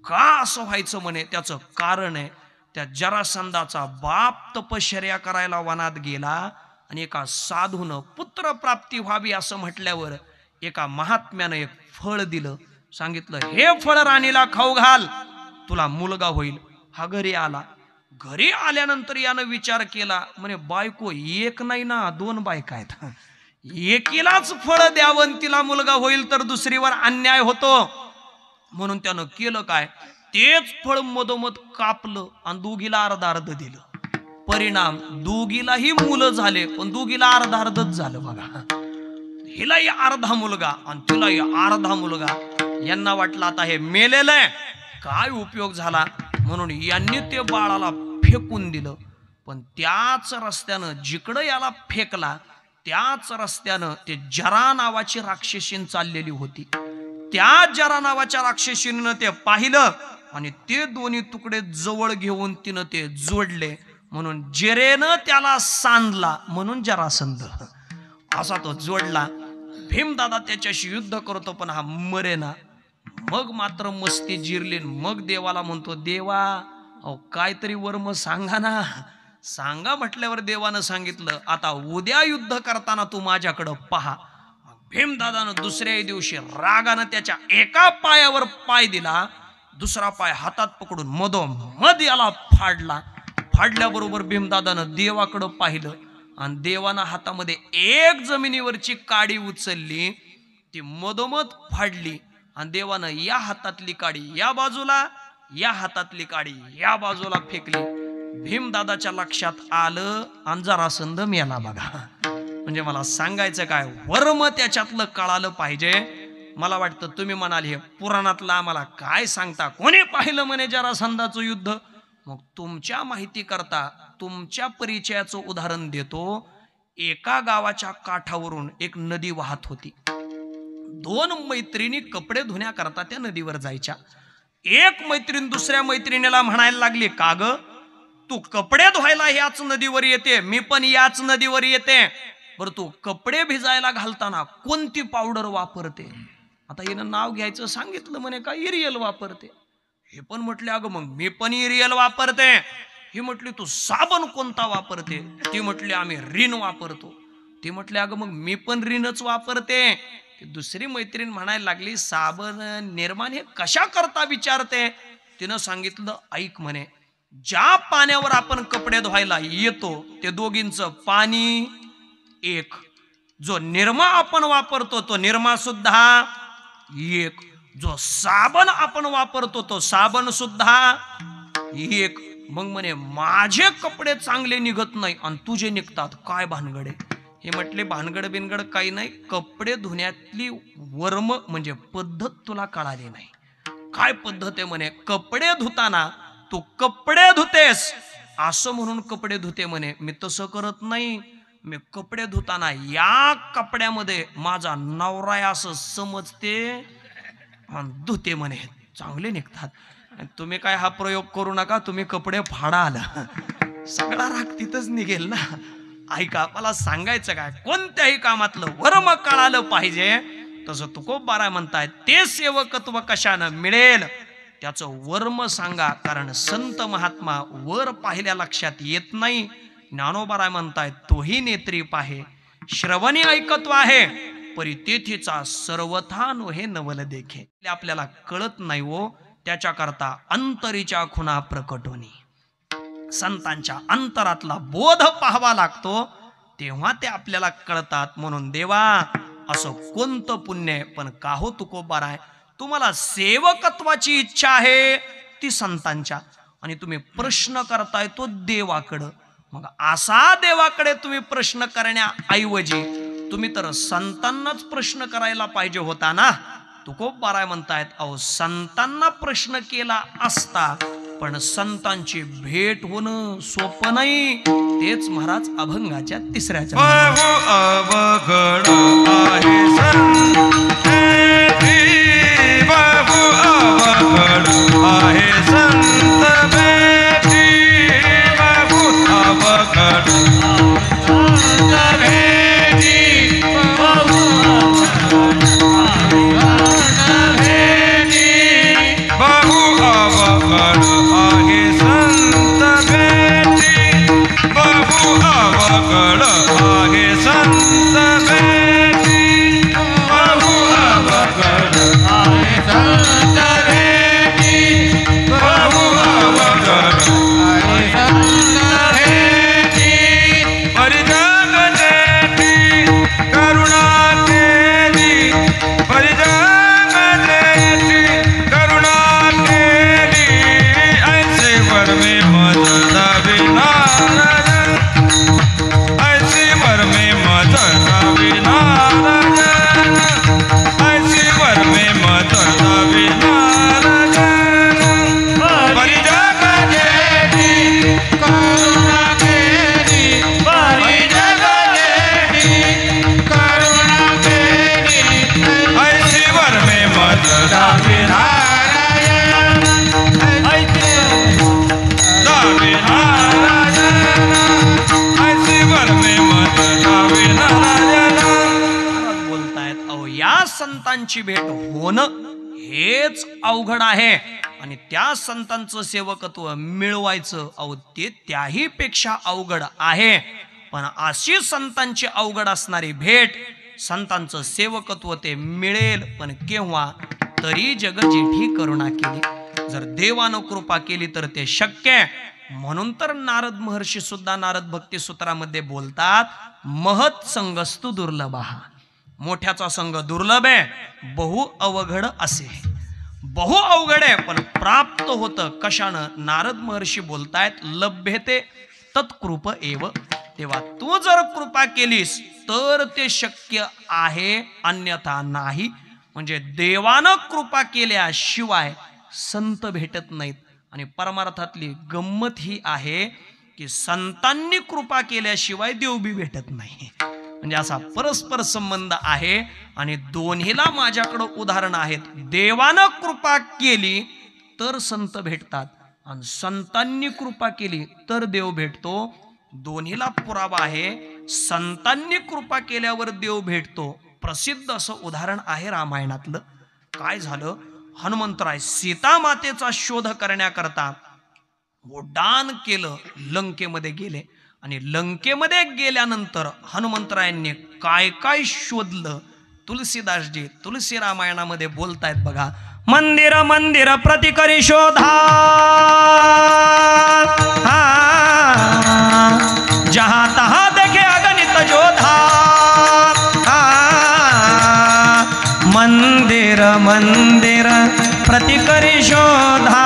S1: का असं व्हायचं म्हणे, त्याचं कारण आहे त्या जरासंधाचा बाप तपश्चर्या करायला वनात गेला आणि एका साधूनं पुत्र प्राप्ती व्हावी असं म्हटल्यावर एका महात्म्यानं एक फळ दिलं. सांगितलं, हे फळ राणीला खाऊ घाल, तुला मुलगा होईल. हा घरी आला. घरी आल्यानंतर यानं विचार केला, म्हणे बायको एक नाही ना, 2 बायका आहेत. एकीलाच फळ द्यावं तिला मुलगा होईल तर दुसरीवर अन्याय होतो. म्हणून त्यानं केलं काय, तेच फळ मधोमध कापलं आणि दोघीला अर्धा अर्ध दिलं. परिणाम दोघीलाही मुलं झाले, पण दोघीला अर्धा अर्धच झालं बघा. हिलाही अर्धा मुलगा आणि तिलाही अर्धा मुलगा. यांना वाटलं आता हे मेलेलं आहे, काय उपयोग झाला, म्हणून यांनी ते बाळाला फेकून दिलं. पण त्याच रस्त्यानं जिकडं याला फेकला त्याच रस्त्यानं ते जरा नावाची राक्षसीन चाललेली होती. त्या जरा नावाच्या राक्षसीनं ते पाहिलं आणि ते दोन्ही तुकडे जवळ घेऊन तिनं ते जोडले. म्हणून जरेनं त्याला सांधला, म्हणून जरासंध असा तो जोडला. भीमदादा त्याच्याशी युद्ध करतो पण हा मरेना. मग मात्र मस्ती जिरली. मग देवाला म्हणतो, देवा अहो काहीतरी वर्म सांगा ना. सांगा म्हटल्यावर देवानं सांगितलं, आता उद्या युद्ध करताना तू माझ्याकडं पहा. भीमदादानं दुसऱ्या दिवशी रागानं त्याच्या एका पायावर पाय दिला, दुसरा पाय हातात पकडून मधोमध याला फाडला. फाडल्याबरोबर भीमदादानं देवाकडं पाहिलं आणि देवानं हातामध्ये एक जमिनीवरची काडी उचलली, ती मधोमध फाडली आणि देवानं या हातातली काडी या बाजूला, या हातातली काडी या बाजूला फेकली. भीमदादाच्या लक्षात आलं आणि जरासंध मेला बघा. म्हणजे मला सांगायचं काय, वर्म त्याच्यातलं कळालं पाहिजे. मला वाटतं तुम्ही म्हणाल हे पुराणातलं आम्हाला काय सांगता, कोणी पाहिलं म्हणे जरासंधाचं युद्ध. मग तुमच्या माहिती करता तुमच्या परिचयाचं उदाहरण देतो. एका गावाच्या काठावरून एक नदी वाहत होती. 2 मैत्रिणी कपडे धुण्याकरता त्या नदीवर जायच्या. एक मैत्रीण दुसऱ्या मैत्रिणीला म्हणायला लागली, का ग तू कपडे धुवायला याच नदीवर येते, मी पण याच नदीवर येते, बरं तू कपडे भिजायला घालताना कोणती पावडर वापरते. आता हिनं नाव घ्यायचं सांगितलं, म्हणे का इरियल वापरते. हे पण म्हटले, अगं मग मी पण इरियल वापरते. ही म्हटली, तू साबण कोणता वापरते. ती म्हटली, आम्ही रिन वापरतो. ती म्हटली, अगं मग मी पण रिनच वापरते. दुसरी मैत्रीण म्हणायला लागली, साबण निर्माण हे कशा करता विचारते. तिनं सांगितलं, ऐक म्हणे, ज्या पाण्यावर आपण कपडे धुवायला येतो ते दोघींचं पाणी एक, जो निरमा आपण वापरतो तो निरमा सुद्धा एक, जो साबण आपण वापरतो तो साबण सुद्धा एक. मग म्हणे माझे कपडे चांगले निघत नाही आणि तुझे निघतात, काय भानगडे. हे म्हटले, भानगड बिनगड काही नाही, कपडे धुण्यातली वर्म म्हणजे पद्धत तुला कळाली नाही. काय पद्धत आहे म्हणे, कपडे धुताना तू कपडे धुतेस असं म्हणून कपडे धुते म्हणे. मी तसं करत नाही, मी कपडे धुताना या कपड्यामध्ये माझा नवरा आहे असं समजते आणि धुते म्हणे, चांगले निघतात. तुम्ही काय हा प्रयोग करू नका, तुम्ही कपडे फाडाल, सगळा राग तिथंच निघेल ना. ऐका, मला सांगायचं काय, कोणत्याही कामातलं वर्म कळालं पाहिजे. तसं तुकोबाराय म्हणताय, ते सेवकत्व कशानं मिळेल त्याचं वर्म सांगा. कारण संत महात्मा वर पाहिल्या लक्षात येत नाही. ज्ञानोबाराय म्हणताय, तोही नेत्री पाहे, श्रवणी ऐकत्व आहे, परी तेथीचा सर्वथा नोहे नवल देखे. आपल्याला कळत नाही हो, त्याच्याकरता अंतरीच्या खुणा प्रकट होणे, संतांच्या अंतरातला बोध पाहावा लागतो, तेव्हा ते आपल्याला कळतात. म्हणून देवा असं कोणतं पुण्य आहे. पण का हो तुकोबाराय, तुम्हाला सेवकत्वाची इच्छा आहे ती संतांच्या, आणि तुम्ही प्रश्न करताय तो देवाकडं. मग असा देवाकडे तुम्ही प्रश्न करण्याऐवजी तुम्ही तर संतांनाच प्रश्न करायला पाहिजे होता ना. तुकोबाराय म्हणतायत, अहो संतांना प्रश्न केला असता पण संतांची भेट होणं सोपं नाही. तेच महाराज अभंगाच्या 3ऱ्या
S2: आहे संत
S1: संतांची भेट होणं हेच अवघड आहे आणि त्या संतांचं सेवकत्व मिळवायचं अहो ते त्याही पेक्षा अवघड आहे. पण अशी संतांची अवघड असणारी भेट, संतांचं सेवकत्व ते मिळेल पण केव्हा? तरी जग जेठी करुणा केली, जर देवानं कृपा केली तर ते शक्य आहे. म्हणून तर नारद महर्षी सुद्धा नारद भक्ती सूत्रामध्ये बोलतात, महत् संगस्तु दुर्लभः. मोठ्याचा संग दुर्लभ आहे, बहु अवघड असे. बहु अवघड आहे पण प्राप्त होतं कशानं? नारद महर्षी बोलतायत लभ्यते तत्कृप एव. तेव्हा तू जर कृपा केलीस तर ते शक्य आहे, अन्यथा नाही. म्हणजे देवानं कृपा केल्याशिवाय संत भेटत नाहीत. आणि परमार्थातली गंमत ही आहे की संतांनी कृपा केल्याशिवाय देव बी भेटत नाही. म्हणजे असा परस्पर संबंध आहे आणि दोन्हीला माझ्याकडं उदाहरण आहेत. देवानं कृपा केली तर संत भेटतात आणि संतांनी कृपा केली तर देव भेटतो. दोन्हीला पुरावा आहे. संतांनी कृपा केल्यावर देव भेटतो. प्रसिद्ध असं उदाहरण आहे रामायणातलं. काय झालं? हनुमंतराय सीता मातेचा शोध करण्याकरता उड्डाण केलं, लंकेमध्ये गेले आणि लंकेमध्ये गेल्यानंतर हनुमंतरायांनी काय काय शोधलं तुलसीदासजी तुलसी रामायणामध्ये बोलतायत बघा. मंदिर मंदिर प्रतिकरी शोधा, जहां तहां देखे अगणित जोधा. मंदिर मंदिर प्रतिकरी शोधा,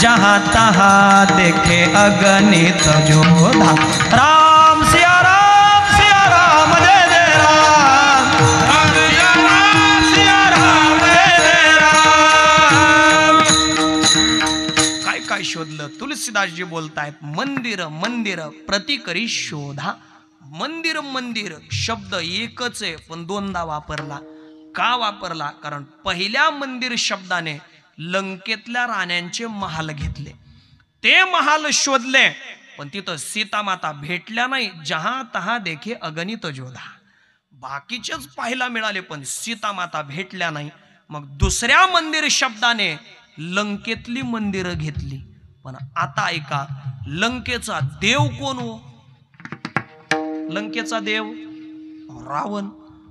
S1: जहां तहां देखे अगणित जोधा. राम सिया राम जय जय राम, राम सिया राम जय जय राम. काय काय शोधलं? तुलसीदासजी बोलतायत मंदिर मंदिर प्रतिकरी शोधा. मंदिर मंदिर शब्द एकच आहे पण दोनदा वापरला. का वापरला? कारण पहिल्या मंदिर शब्दाने लंकेतल्या राण्यांचे महाल घेतले, ते महाल शोधले पण तिथं सीतामाता भेटल्या नाही. जहां तहां देखे अगणित जोधा. बाकीचेच पाहायला मिळाले पण सीतामाता भेटल्या नाही. मग दुसऱ्या मंदिर शब्दाने लंकेतली मंदिरं घेतली. पण आता ऐका, लंकेचा देव कोण हो? लंकेचा देव रावण.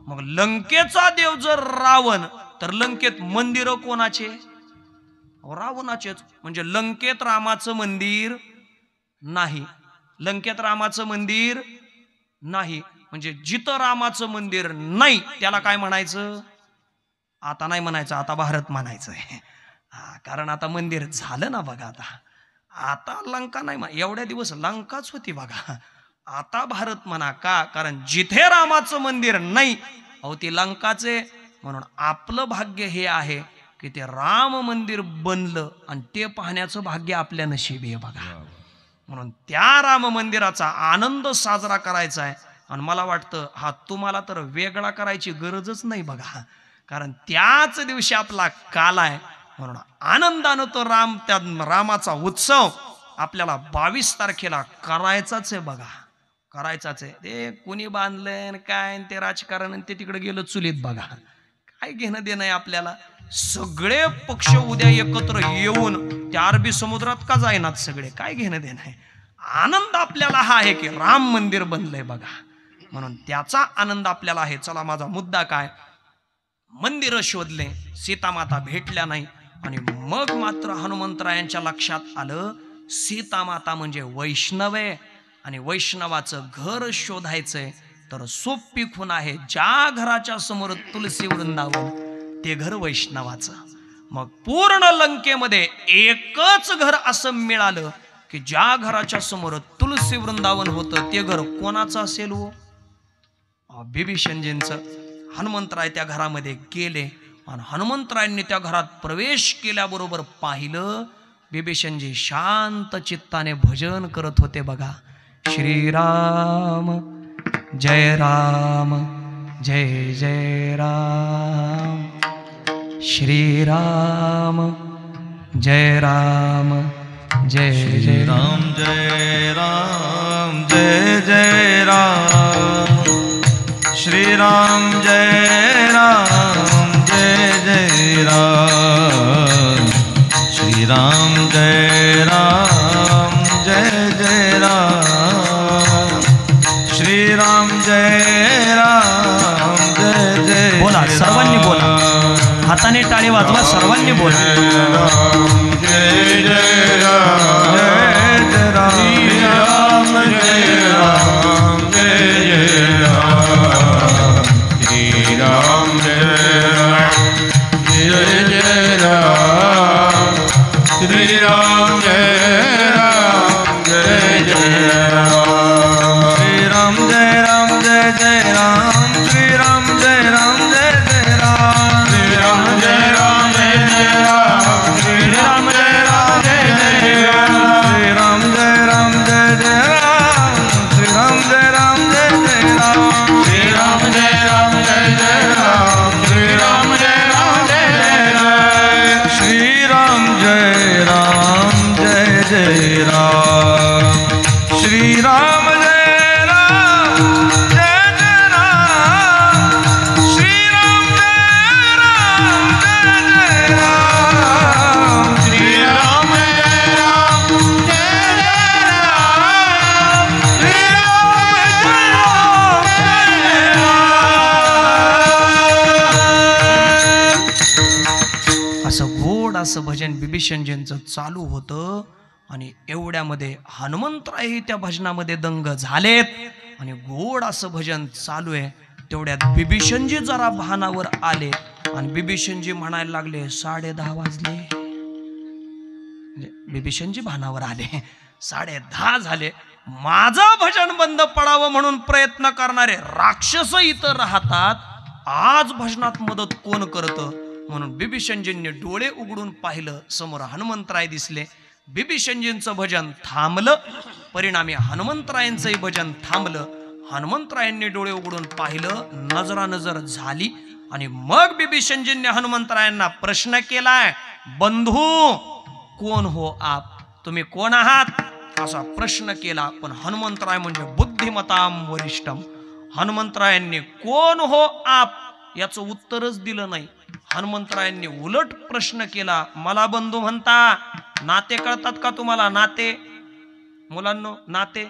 S1: मग लंकेचा देव जर रावण तर लंकेत मंदिर कोणाचे? रावणाचेच. म्हणजे लंकेत रामाचं मंदिर नाही. लंकेत रामाचं मंदिर नाही म्हणजे जिथं रामाचं मंदिर नाही त्याला काय म्हणायचं? आता नाही म्हणायचं, आता भारत म्हणायचं आहे. कारण आता मंदिर झालं ना बघा. आता लंका नाही, एवढ्या दिवस लंकाच होती बघा. आता भारत म्हणा. का? कारण जिथे रामाचं मंदिर नाही अहो ती लंकाचे. म्हणून आपलं भाग्य हे आहे की ते राम मंदिर बनलं आणि ते पाहण्याचं भाग्य आपल्या नशिबी आहे बघा. म्हणून त्या राम मंदिराचा आनंद साजरा करायचा आहे. आणि मला वाटतं हा तुम्हाला तर वेगळा करायची गरजच नाही बघा, कारण त्याच दिवशी आपला काल आहे. म्हणून आनंदानं तो त्या रामाचा उत्सव आपल्याला 22 तारखेला करायचाच आहे बघा. करायचाच आहे. ते कोणी बांधलंय काय ते राजकारण ते तिकडे गेलं चुलीत बघा. काय घेणं देणं आहे आपल्याला? सगळे पक्ष उद्या एकत्र येऊन त्या अरबी समुद्रात का जाईनात सगळे? काय घेणं देणं आहे? आनंद आपल्याला हा आहे की राम मंदिर बनलंय बघा. म्हणून त्याचा आनंद आपल्याला आहे. चला माझा मुद्दा काय? मंदिर शोधले, सीतामाता भेटल्या नाही आणि मग मात्र हनुमंतरायांच्या लक्षात आलं सीतामाता म्हणजे वैष्णव आहे आणि वैष्णवाचं घर शोधायचंय तर सोपी खूण आहे. ज्या घराच्या समोर तुलसी वृंदावन ते घर वैष्णवाचं. मग पूर्ण लंकेमध्ये एकच घर असं मिळालं की ज्या घराच्या समोर तुलसी वृंदावन होतं ते घर कोणाचं असेल हो? बिभीषणजींचं. हनुमंतराय त्या घरामध्ये गेले आणि हनुमंतरायांनी त्या घरात प्रवेश केल्याबरोबर पाहिलं बिभीषणजी शांत चित्ताने भजन करत होते बघा. श्रीराम जय राम जय जय राम, श्रीराम जय राम जय जय राम,
S2: जय राम जय जय राम, श्री राम जय राम जय जय राम श्री राम जय राम जय जय राम श्री राम जय राम जय जय
S1: बोला सर्वांनी बोला हाताने टाळी वाजवा सर्वांनी बोला
S2: राम जय जय राम जय जय राम जय राम जय जय राम श्री राम जय राम जय जय राम श्री राम जय राम जय जय राम श्री राम जय राम जय जय राम श्री राम जय राम जय जय राम श्री राम जय राम जय जय राम श्री राम जय राम जय जय राम श्री राम जय राम जय जय राम श्री राम जय राम जय जय राम श्री राम जय राम जय जय राम श्री राम जय राम जय जय राम श्री राम जय राम जय जय राम श्री राम जय राम जय जय राम श्री राम जय राम जय जय राम श्री राम जय राम जय जय राम श्री राम जय राम जय जय राम
S1: असं गोड असं भजन बिभीषणजींचं चालू होतं आणि एवढ्यामध्ये हनुमंतरायही त्या भजनामध्ये दंग झालेत आणि गोड असं भजन चालू आहे. तेवढ्यात बिभीषणजी जरा भानावर आले आणि बिभीषणजी म्हणायला लागले 10:30 वाजले. म्हणजे बिभीषणजी भानावर आले 10:30 झाले. माझं भजन बंद पडावं म्हणून प्रयत्न करणारे राक्षस इथं राहतात. आज भजनात मदत कोण करतं म्हणून बिभीषणजींनी डोळे उघडून पाहिलं. समोर हनुमंतराय दिसले. बिभीषणजींचं भजन थांबलं. परिणामी हनुमंतरायांचंही भजन थांबलं. हनुमंतरायांनी डोळे उघडून पाहिलं. नजरानजर झाली आणि मग बिभीषणजींनी हनुमंतरायांना प्रश्न केलाय, बंधू कोण हो आप, तुम्ही कोण आहात असा प्रश्न केला. पण हनुमंतराय म्हणजे बुद्धिमताम वरिष्ठम. हनुमंतरायांनी कोण हो आप याचं उत्तरच दिलं नाही. हनुमंतरायांनी उलट प्रश्न केला, मला बंधू म्हणता, नाते कळतात का तुम्हाला? नाते मुलांनो नाते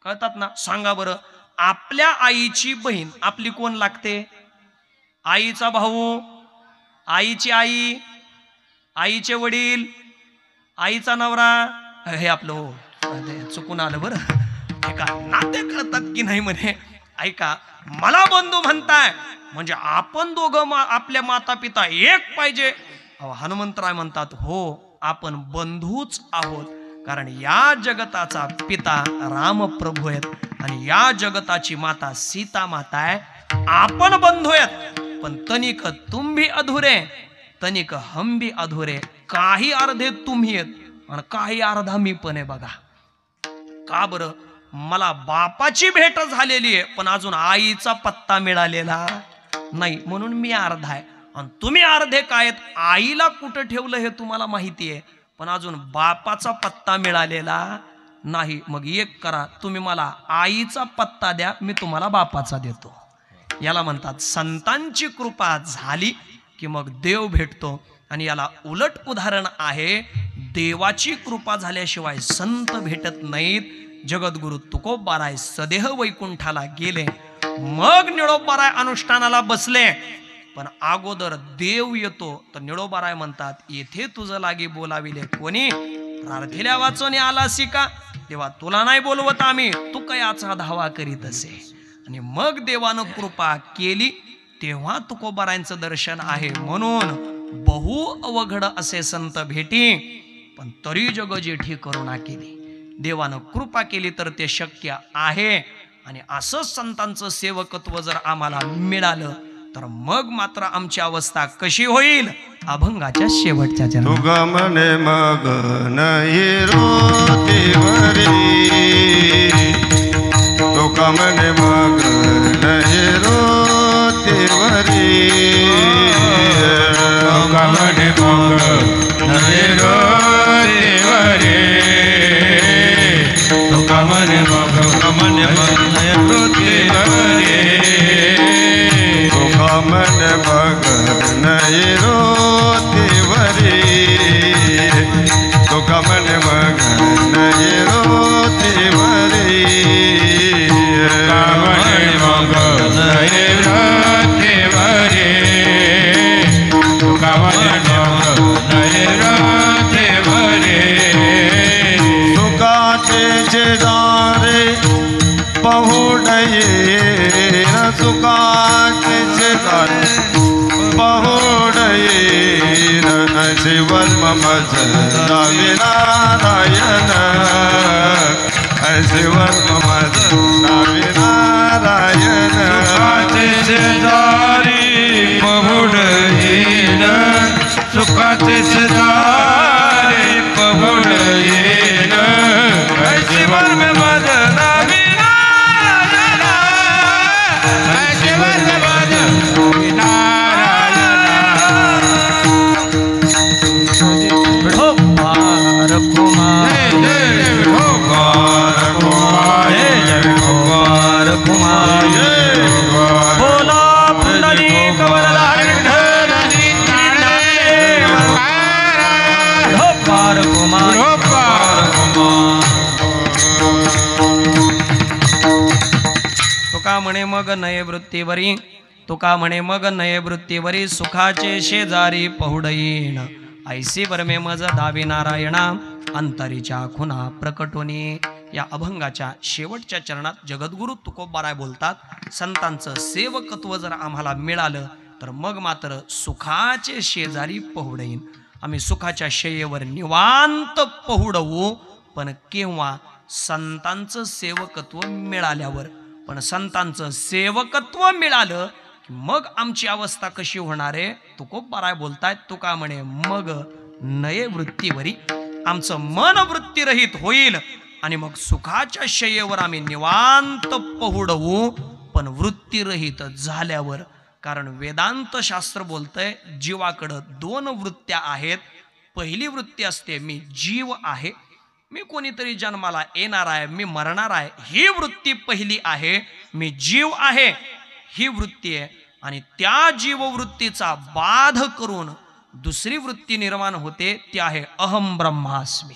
S1: कळतात ना? सांगा बरं, आपल्या आईची बहीण आपली कोण लागते? आईचा भाऊ, आईची आई, आईचे वडील, आईचा नवरा, हे आपलं हो चुकून आलं बरं. ऐका नाते कळतात की नाही म्हणे. ऐका, मला बंधू म्हणताय म्हणजे आपण दोघं आपल्या माता पिता एक पाहिजे. हनुमंतराय म्हणतात, हो आपण बंधूच आहोत. कारण या जगताचा पिता रामप्रभू आहेत आणि या जगताची माता सीता माता आहे. आपण बंधू आहेत. पण तनिक तुम्ही अधुरे, तनिक हम भी अधुरे. काही अर्धे तुम्ही आहेत आणि काही अर्धा मी पण आहे. बघा का बरं? मला बापाची भेट झालेली आहे पण अजून आईचा पत्ता मिळालेला नाही म्हणून मी अर्धा आहे. आणि तुम्ही अर्धे काय आहेत? आईला कुठं ठेवलं हे तुम्हाला माहिती आहे पण अजून बापाचा पत्ता मिळालेला नाही. मग एक करा, तुम्ही मला आईचा पत्ता द्या, मी तुम्हाला बापाचा देतो. याला म्हणतात संतांची कृपा झाली की मग देव भेटतो. आणि याला उलट उदाहरण आहे, देवाची कृपा झाल्याशिवाय संत भेटत नाहीत. जगद्गुरु तुकोबाराय सदेह वैकुंठाला गेले, मग निळोबाराय अनुष्ठानाला बसले. पण अगोदर देव येतो तर निळोबाराय म्हणतात, येथे तुझं लागी बोलाविले कोणी, प्रार्थील्या वाचोनी आलासी का, तेव्हा तुला नाही बोलवत आम्ही, तू कयाचा धावा करीत असे. आणि मग देवानं कृपा केली तेव्हा तुकोबारायांचं दर्शन आहे. म्हणून बहु अवघड असे संत भेटी पण तरी जग जेठी करुणा केली. देवानं कृपा केली तर ते शक्य आहे. आणि असं संतांचं सेवकत्व जर आम्हाला मिळालं तर मग मात्र आमची अवस्था कशी होईल? अभंगाच्या शेवटच्या चरणात
S2: तुगा मने मग नाही रोतीवरी, तुगा मने मग नाही रोतीवरी, तुगा मने मग नाही रोतीवरी, तुगा मने मग नाही रोतीवरी. म्हणे मग नैरत्यवरी तुका म्हणे मग नैरत्यवरी
S3: सुखाचे शेजारे पहुडये सुखाचे शेजारे पहुडये शिवन ममज नावे नारायण शिवन ममज नावे नारायण
S2: सुखाचे शेजारी पहुडयेन सुखाचे शेजारी पहुडयेन शिवन ममज नावे नारायण शिवन ममज नारायण
S1: विठोबार कुमार विठोबार कुमार बोला पुंडलिक वरदारी विठोबार कुमार तुका म्हणे मग नये वृत्तीवरी तुका म्हणे मग नये वृत्तीवरी सुखाचे शेजारी पहुडयीन ऐसी वर्मे मज दावी नारायणा अंतरीच्या खुना प्रकटोनी. या अभंगाच्या शेवटच्या चरणात जगद्गुरु तुकोबाराय बोलतात, संतांचं सेवकत्व जर आम्हाला मिळालं तर मग मात्र सुखाचे शेजारी पहुडईन. आम्ही सुखाच्या शय्येवर निवांत पहुडवू, पण केव्हा? संतांचं सेवकत्व मिळाल्यावर. पण संतांचं सेवकत्व मिळालं की मग आमची अवस्था कशी होणार आहे? तुकोबाराय बोलतायत, तुका म्हणे मग नये वृत्तीवरी आमचं मन वृत्तीरहित होईल आणि मग सुखाच्या शय्येवर आम्ही निवांत पहुडवू, पण वृत्तीरहित झाल्यावर. कारण वेदांत शास्त्र बोलतंय जीवाकडं दोन वृत्त्या आहेत. पहिली वृत्ती असते मी जीव आहे, मी कोणीतरी जन्माला येणार आहे, मी मरणार आहे, ही वृत्ती पहिली आहे. मी जीव आहे ही वृत्ती आहे. आणि त्या जीववृत्तीचा बाध करून दुसरी वृत्ती निर्माण होते, ती आहे अहम ब्रह्मास्मी,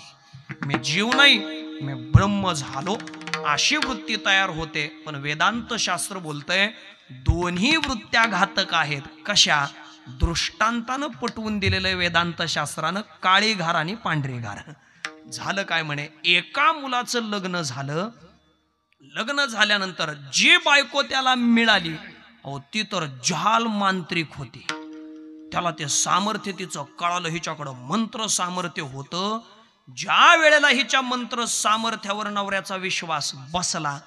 S1: मी जीव नाही मी ब्रह्म झालो, अशी वृत्ती तयार होते. पण वेदांत शास्त्र बोलतंय दोन्ही वृत्त्या घातक आहेत. कशा? दृष्टांतानं पटवून दिलेलं वेदांत शास्त्रानं काळी घार आणि पांढरी घार. झालं काय म्हणे, एका मुलाचं लग्न झालं, लग्न झाल्यानंतर जी बायको त्याला मिळाली अहो ती तर जहाल मांत्रिक होती. त्याला ते सामर्थ्य तिचं कळालं, हिच्याकडं मंत्र सामर्थ्य होतं. ज्या वेळेला हिच्या मंत्र सामर्थ्यावर नवऱ्याचा विश्वास बसला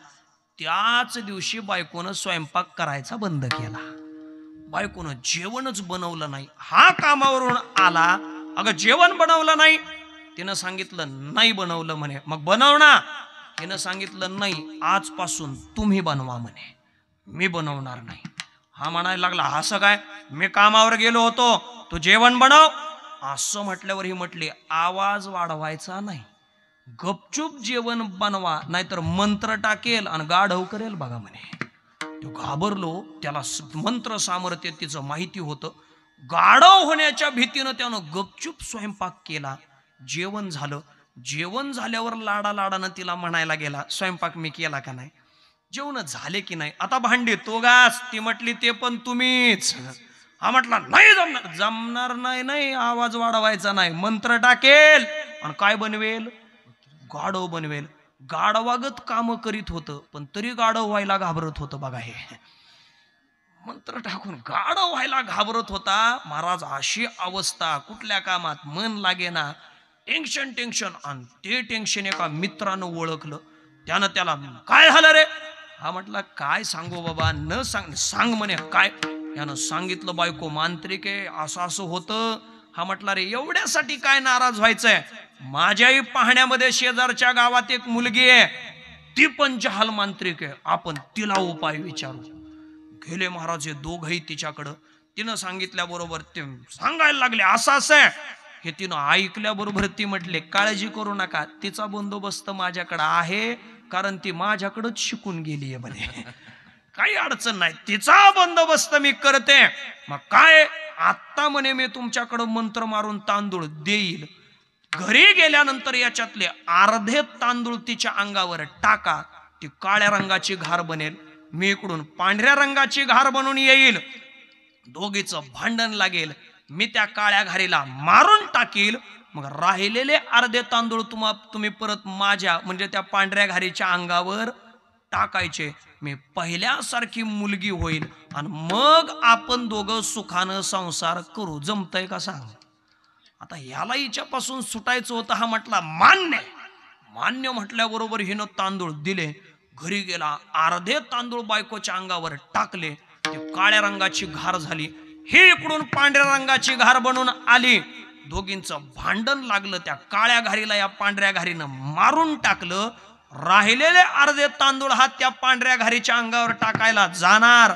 S1: त्याच दिवशी बायकोनं स्वयंपाक करायचा बंद केला. बायकोनं जेवणच बनवलं नाही. हा कामावरून आला, अगं जेवण बनवलं नाही. तिनं सांगितलं नाही बनवलं म्हणे. मग बनव ना. तिनं सांगितलं नाही, आजपासून तुम्ही बनवा म्हणे, मी बनवणार नाही. हा म्हणायला लागला, असं काय, मी कामावर गेलो होतो, तू जेवण बनव. असं म्हटल्यावर ही म्हटली, आवाज वाढवायचा नाही, गपचूप जेवण बनवा, नाहीतर मंत्र टाकेल आणि गाढव करेल बघा म्हणे. तो घाबरलो, त्याला मंत्र सामर्थ्य तिचं माहिती होतं. गाढव होण्याच्या भीतीनं त्यानं गपचूप स्वयंपाक केला. जेवण झालं. जेवण झाल्यावर लाडा लाडानं तिला म्हणायला गेला, स्वयंपाक मी केला का नाही, जेवण झाले की नाही, आता भांडी तो घास. ती म्हटली ते पण तुम्हीच. हा म्हटला नाही जमणार. जमणार नाही, नाही आवाज वाढवायचा नाही, मंत्र टाकेल आणि काय बनवेल, गाढव बनवेल. गाढवागत काम करीत होतं पण तरी गाढव व्हायला घाबरत होतं बघा. हे मंत्र टाकून गाढव व्हायला घाबरत होता. महाराज अशी अवस्था, कुठल्या कामात मन लागेना, टेन्शन टेन्शन. आणि ते टेन्शन एका मित्रानं ओळखलं. त्यानं त्याला, काय झालं रे? हा म्हटला काय सांगू बाबा, न सांग, सांग म्हणे काय. यानं सांगितलं बायको मांत्रिक आहे, असं असं होतं. हा म्हटला रे एवढ्यासाठी काय नाराज व्हायचंय, माझ्याही पाहण्यामध्ये शेजारच्या गावात एक मुलगी आहे, ती पण जहाल मांत्रिक आहे, आपण तिला उपाय विचारू. गेले महाराज हे दोघही तिच्याकडं. तिनं सांगितल्याबरोबर ते सांगायला लागले असं असं आहे. हे तिनं ऐकल्याबरोबर ती म्हटले काळजी करू नका, तिचा बंदोबस्त माझ्याकडे आहे, कारण ती माझ्याकडंच शिकून गेली आहे म्हणे, काही अडचण नाही, तिचा बंदोबस्त मी करते. मग काय, आत्ता म्हणे मी तुमच्याकडं मंत्र मारून तांदूळ देईल, घरी गेल्यानंतर याच्यातले अर्धे तांदूळ तिच्या अंगावर टाका, ती काळ्या रंगाची घार बनेल. मी इकडून पांढऱ्या रंगाची घार बनून येईल, दोघीचं भांडण लागेल, मी त्या काळ्या घारीला मारून टाकील, मग राहिलेले अर्धे तांदूळ तुम्ही परत माझ्या म्हणजे त्या पांढऱ्या घारीच्या अंगावर टाकायचे, मी पहिल्यासारखी मुलगी होईल आणि मग आपण दोघं सुखानं संसार करू. जमतंय का सांग? आता याला हिच्यापासून सुटायचं होतं. हा म्हटला मान्य. मान्य म्हटल्याबरोबर हिनं तांदूळ दिले, घरी गेला, अर्धे तांदूळ बायकोच्या अंगावर टाकले, ते काळ्या रंगाची घार झाली, ही इकडून पांढऱ्या रंगाची घार बनून आली, दोघींचं भांडण लागलं, त्या काळ्या घारीला या पांढऱ्या घारीनं मारून टाकलं, राहिलेले अर्धे तांदूळ हा त्या पांढऱ्या घारीच्या अंगावर टाकायला जाणार,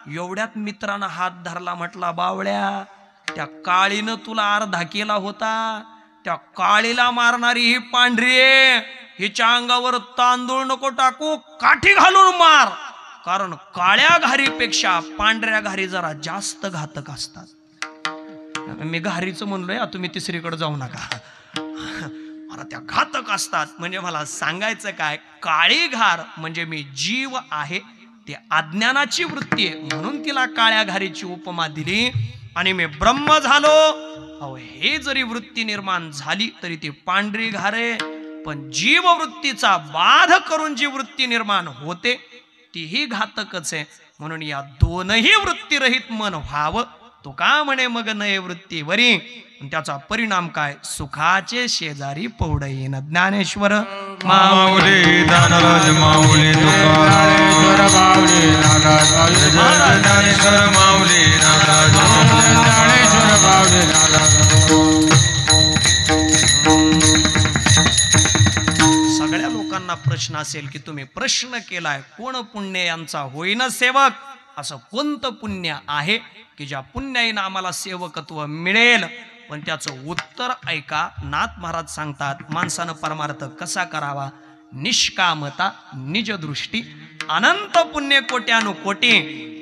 S1: एवढ्यात मित्रानं हात धरला, म्हटला बावळ्या, त्या काळीनं तुला अर्धा केला होता, त्या काळीला मारणारी ही पांढरी आहे, हिच्या अंगावर तांदूळ नको टाकू, काठी घालून मार, कारण काळ्या घारीपेक्षा पांढऱ्या घारी जरा जास्त घातक असतात. मी घारीचं म्हणलोय, तुम्ही तिसरीकडे जाऊ नका, मला त्या घातक असतात. म्हणजे मला सांगायचं काय, काळी घार म्हणजे मी जीव आहे, ती अज्ञानाची वृत्ती आहे, म्हणून तिला काळ्या घारीची उपमा दिली. आणि मी ब्रह्म झालो, अहो हे जरी वृत्ती निर्माण झाली तरी ती पांढरी घार आहे, पण जीववृत्तीचा बाध करून जी वृत्ती निर्माण होते तीही घातकच आहे. म्हणून या दोनही वृत्तीरहित मन व्हावं. तो का म्हणे मग नये वृत्तीवरी, त्याचा परिणाम काय, सुखाचे शेजारी पौडईन. ज्ञानेश्वर
S3: माऊली दानराज माऊली तुकाराम माऊली नाराज ज्ञानेश्वर माऊली नाराज ज्ञानेश्वर माऊली नाराज.
S1: सगळ्या लोकांना प्रश्न असेल की तुम्ही प्रश्न केलाय, कोण पुण्य यांचा होईना सेवक, असं कोणतं पुण्य आहे की ज्या पुण्याईनं आम्हाला सेवकत्व मिळेल? पण त्याचं उत्तर ऐका. नाथ महाराज सांगतात, माणसानं परमार्थ कसा करावा, निष्कामता, निजदृष्टी, अनंत पुण्य कोट्यानुकोटी,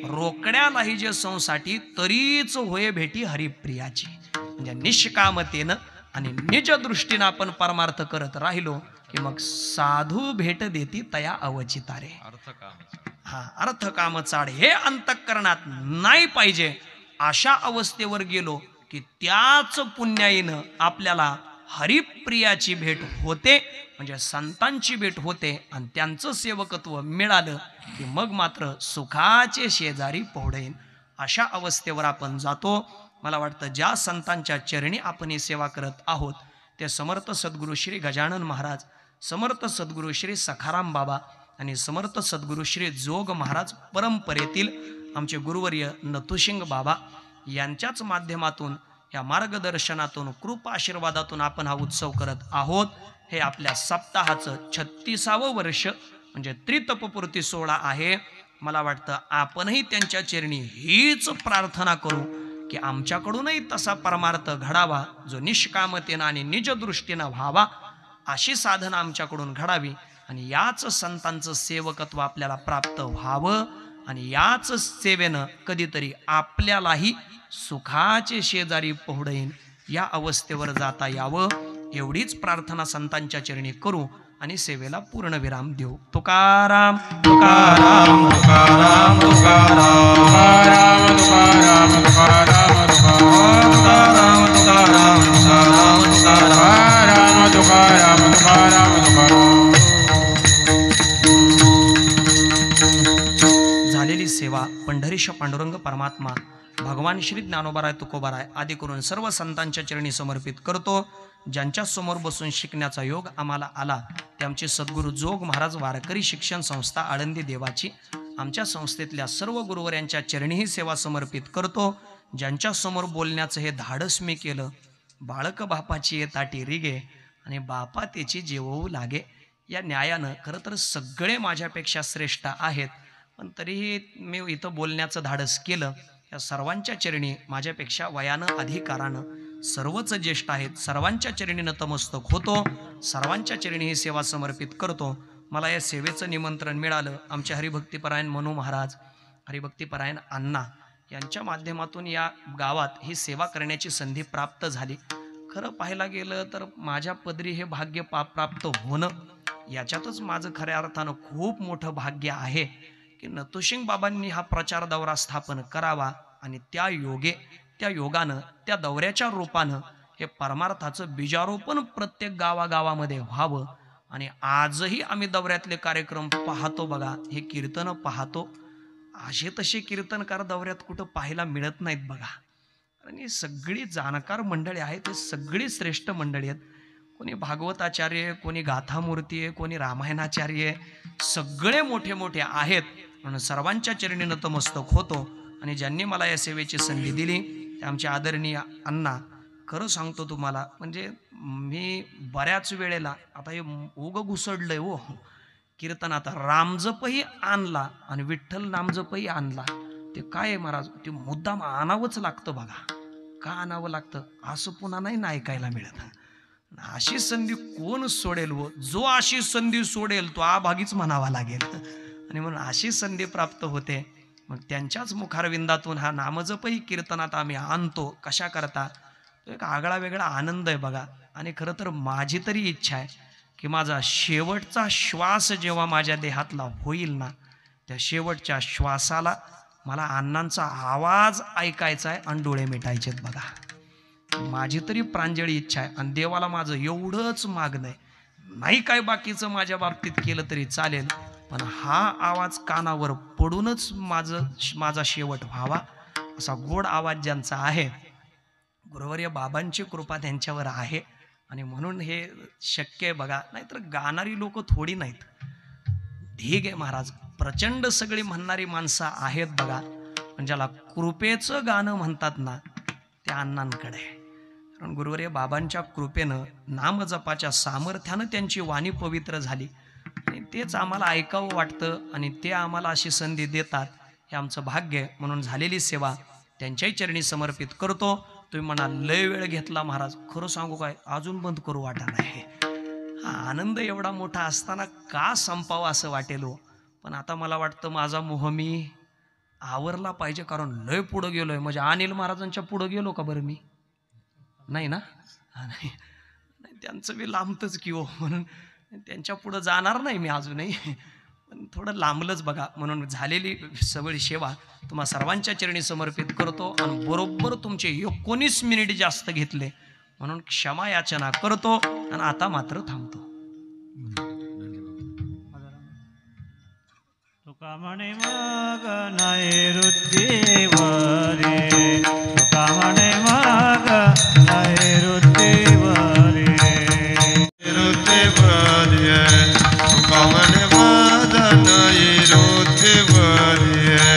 S1: रोकड्यालाही जे संसाठी तरीच होय भेटी हरिप्रियाची. म्हणजे निष्कामतेनं आणि निजदृष्टीनं आपण परमार्थ करत राहिलो की मग साधू भेट देती तया अवचितारे. अर्थ काम चाड हे अंतःकरणात नाही पाहिजे. अशा अवस्थेवर गेलो की त्याच पुण्याईनं आपल्याला हरिप्रियाची भेट होते, म्हणजे संतांची भेट होते, आणि त्यांचं सेवकत्व मिळालं की मग मात्र सुखाचे शेजारी पौडेन. अशा अवस्थेवर आपण जातो. मला वाटतं ज्या संतांच्या चरणी आपण ही सेवा करत आहोत ते समर्थ सद्गुरू श्री गजानन महाराज, समर्थ सद्गुरू श्री सखाराम बाबा आणि समर्थ सद्गुरू श्री जोग महाराज परंपरेतील आमचे गुरुवर्य नथुसिंग बाबा यांच्याच माध्यमातून, या मार्गदर्शनातून, कृपा आशीर्वादातून आपण हा उत्सव करत आहोत. हे आपल्या सप्ताहाचं 36वं वर्ष म्हणजे त्रितपपूर्ती सोहळा आहे. मला वाटतं आपणही त्यांच्या चरणी हीच प्रार्थना करू की आमच्याकडूनही तसा परमार्थ घडावा जो निष्कामतेनं आणि निजदृष्टीनं व्हावा. अशी साधना आमच्याकडून घडावी आणि याच संतांचं सेवकत्व आपल्याला प्राप्त व्हावं आणि याच सेवेनं कधीतरी आपल्यालाही सुखाचे शेजारी पहुडईन या अवस्थेवर जाता यावं. एवढीच प्रार्थना संतांच्या चरणी करू आणि सेवेला पूर्ण विराम देऊ. तुकाराम तुकाराम तुकाराम तुकाराम तुकाराम तुकाराम तुकाराम तुकाराम तुकाराम तुकाराम तुकाराम तुकाराम तुकाराम. झालेली सेवा पंढरीश पांडुरंग परमात्मा भगवान श्री ज्ञानोबाराय तुकोबाराय आदी करून सर्व संतांच्या चरणी समर्पित करतो. ज्यांच्या समोर बसून शिकण्याचा योग आम्हाला आला ते आमचे सद्गुरू जोग महाराज वारकरी शिक्षण संस्था आळंदी देवाची, आमच्या संस्थेतल्या सर्व गुरुवर्यांच्या चरणीही सेवा समर्पित करतो. ज्यांच्या समोर बोलण्याचं हे धाडस मी केलं, बाळक बापाची ताटी रिगे आणि बापा त्याची जेवू लागे, या न्यायानं खरं तर सगळे माझ्यापेक्षा श्रेष्ठ आहेत, पण तरीही मी इथं बोलण्याचं धाडस केलं. या सर्वांच्या चरणी माझ्यापेक्षा वयानं अधिकारानं सर्वच ज्येष्ठ आहेत, सर्वांच्या चरणी नतमस्तक होतो, सर्वांच्या चरणी ही सेवा समर्पित करतो. मला या सेवेचं निमंत्रण मिळालं. आमचे हरिभक्तीपरायण मनू महाराज, हरिभक्तीपरायण अण्णा यांच्या माध्यमातून या गावात ही सेवा करण्याची संधी प्राप्त झाली. खरं पाहायला गेलं तर माझ्या पदरी हे भाग्य प्राप्त होणं याच्यातच माझं खऱ्या अर्थानं खूप मोठं भाग्य आहे की नतोशिंग बाबांनी हा प्रचार दौरा स्थापन करावा आणि त्या योगानं त्या दौऱ्याच्या रूपानं हे परमार्थाचं बीजारोपण प्रत्येक गावागावामध्ये व्हावं. आणि आजही आम्ही दौऱ्यातले कार्यक्रम पाहतो बघा, हे कीर्तन पाहतो, असे तसे कीर्तनकार दौऱ्यात कुठं पाहायला मिळत नाहीत बघा. आणि सगळी जाणकार मंडळी आहेत, हे सगळी श्रेष्ठ मंडळी आहेत. कोणी भागवताचार्य, कोणी गाथामूर्ती आहे, कोणी रामायणाचार्य, सगळे मोठे मोठे आहेत. म्हणून सर्वांच्या चरणी नतमस्तक होतो. आणि ज्यांनी मला या सेवेची संधी दिली ते आमचे आदरणीय अण्णा. खरं सांगतो तुम्हाला, म्हणजे मी बऱ्याच वेळेला आता हे उग घुसडलंय हो कीर्तनात, रामजपही आणला आणि विठ्ठल नामजपही आणला. ते काय आहे महाराज, ते मुद्दाम आणावंच लागतं बघा. का आणावं लागतं असं पुन्हा नाही ना ऐकायला मिळत. अशी संधी कोण सोडेल व जो अशी संधी सोडेल तो अभागीच म्हणावा लागेल. आणि म्हणून अशी संधी प्राप्त होते. मग त्यांच्याच मुखारविंदातून हा नामजपही कीर्तनात आम्ही आणतो. कशा करता, तो एक आगळा वेगळा आनंद आहे बघा. आणि खरं तर माझी तरी इच्छा आहे की माझा शेवटचा श्वास जेव्हा माझ्या देहातला होईल ना, त्या शेवटच्या श्वासाला मला अण्णांचा आवाज ऐकायचा आहे आणि डोळे मिटायचेत बघा. माझी तरी प्रांजळी इच्छा आहे. आणि देवाला माझं एवढंच मागणं आहे, नाही काय बाकीचं माझ्या बाबतीत केलं तरी चालेल, पण हा आवाज कानावर पडूनच माझा शेवट व्हावा. असा गोड आवाज ज्यांचा आहे, गुरुवर्य बाबांची कृपा त्यांच्यावर आहे. आणि म्हणून हे शक्य आहे बघा. नाहीतर गाणारी लोक थोडी नाहीत, ढीग आहे महाराज. प्रचंड सगळी म्हणणारी माणसं आहेत बघा. पण ज्याला कृपेचं गाणं म्हणतात ना, त्या अण्णांकडे. कारण गुरुवर्य बाबांच्या कृपेनं नामजपाच्या सामर्थ्यानं त्यांची वाणी पवित्र झाली. आणि तेच आम्हाला ऐकावं वाटतं आणि ते आम्हाला अशी संधी देतात. हे आमचं भाग्य आहे. म्हणून झालेली सेवा त्यांच्याही चरणी समर्पित करतो. तुम्ही म्हणा लय वेळ घेतला महाराज, खरं सांगू काय अजून बंद करू वाटा नाही. हा आनंद एवढा मोठा असताना का संपावा असं वाटेल हो. पण आता मला वाटतं माझा मोह मी आवरला पाहिजे, कारण लय पुढं गेलोय. म्हणजे अनिल महाराजांच्या पुढं गेलो का बरं मी? नाही ना, नाही, त्यांचं मी लांबतच की हो. म्हणून त्यांच्या पुढं जाणार नाही मी अजूनही, पण थोडं लांबलंच बघा. म्हणून झालेली सगळी सेवा तुम्हा सर्वांच्या चरणी समर्पित करतो. आणि बरोबर तुमचे 19 मिनिट जास्त घेतले म्हणून क्षमा याचना करतो. आणि आता मात्र थांबतो.
S4: तुका म्हणे मग नैऋत्येवरे, तुका म्हणे मग नैऋत्येवरे,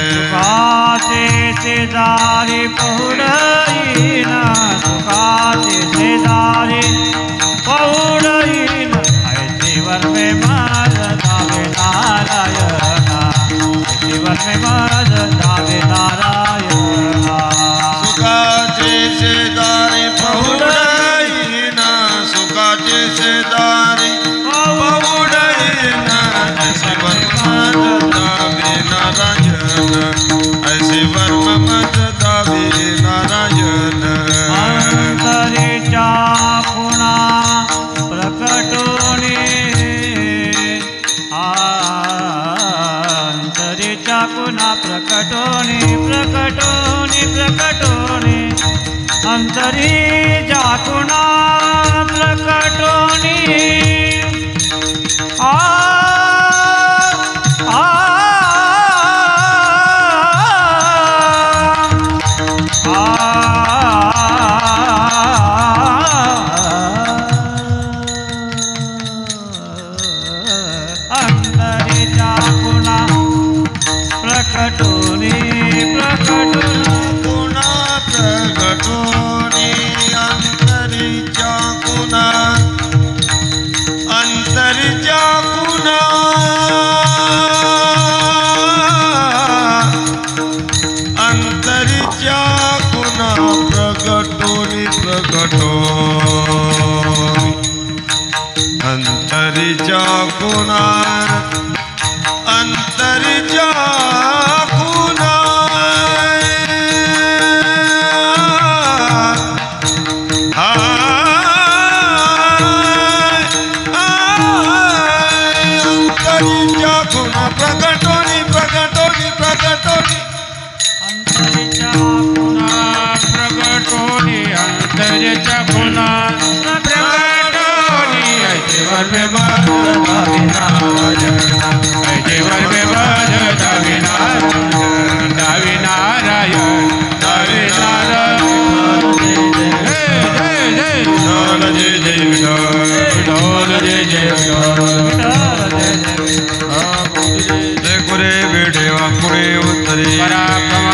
S4: तुकाचे शेजारी पहुडईन, तुकाचे शेजारी पहुडईन, ऐशीवर में माझ जावे नारायणा, ऐशीवर में माझ जावे नारायणा.
S2: सुखाचे शेजारी पहुडईन, सुखाचे शेजारी पहुडईन, ऐशीवर माझ जावे नारायण, ऐशीवर मज जावे नारायण.
S4: अंतरीच्या पुन्हा प्रकटोनी, अंतरीच्या पुन्हा प्रकटोनी, प्रकटोनी प्रकटोनी, अंतरीच्या पुन्हा प्रकटोनी. अंतरीच्या पुन्हा प्रकटोनी, प्रकटोनी
S2: पुन्हा प्रगटोनी, अंतरीच्या पुन्हा, अंतरीच्या पुन्हा, अंतरीच्या पुन्हा प्रगटोनी, प्रगटोनी, अंतरीच्या पुन्हा, अंतरीच्या पुन्हा,
S3: सुंदरी
S2: पराक्रम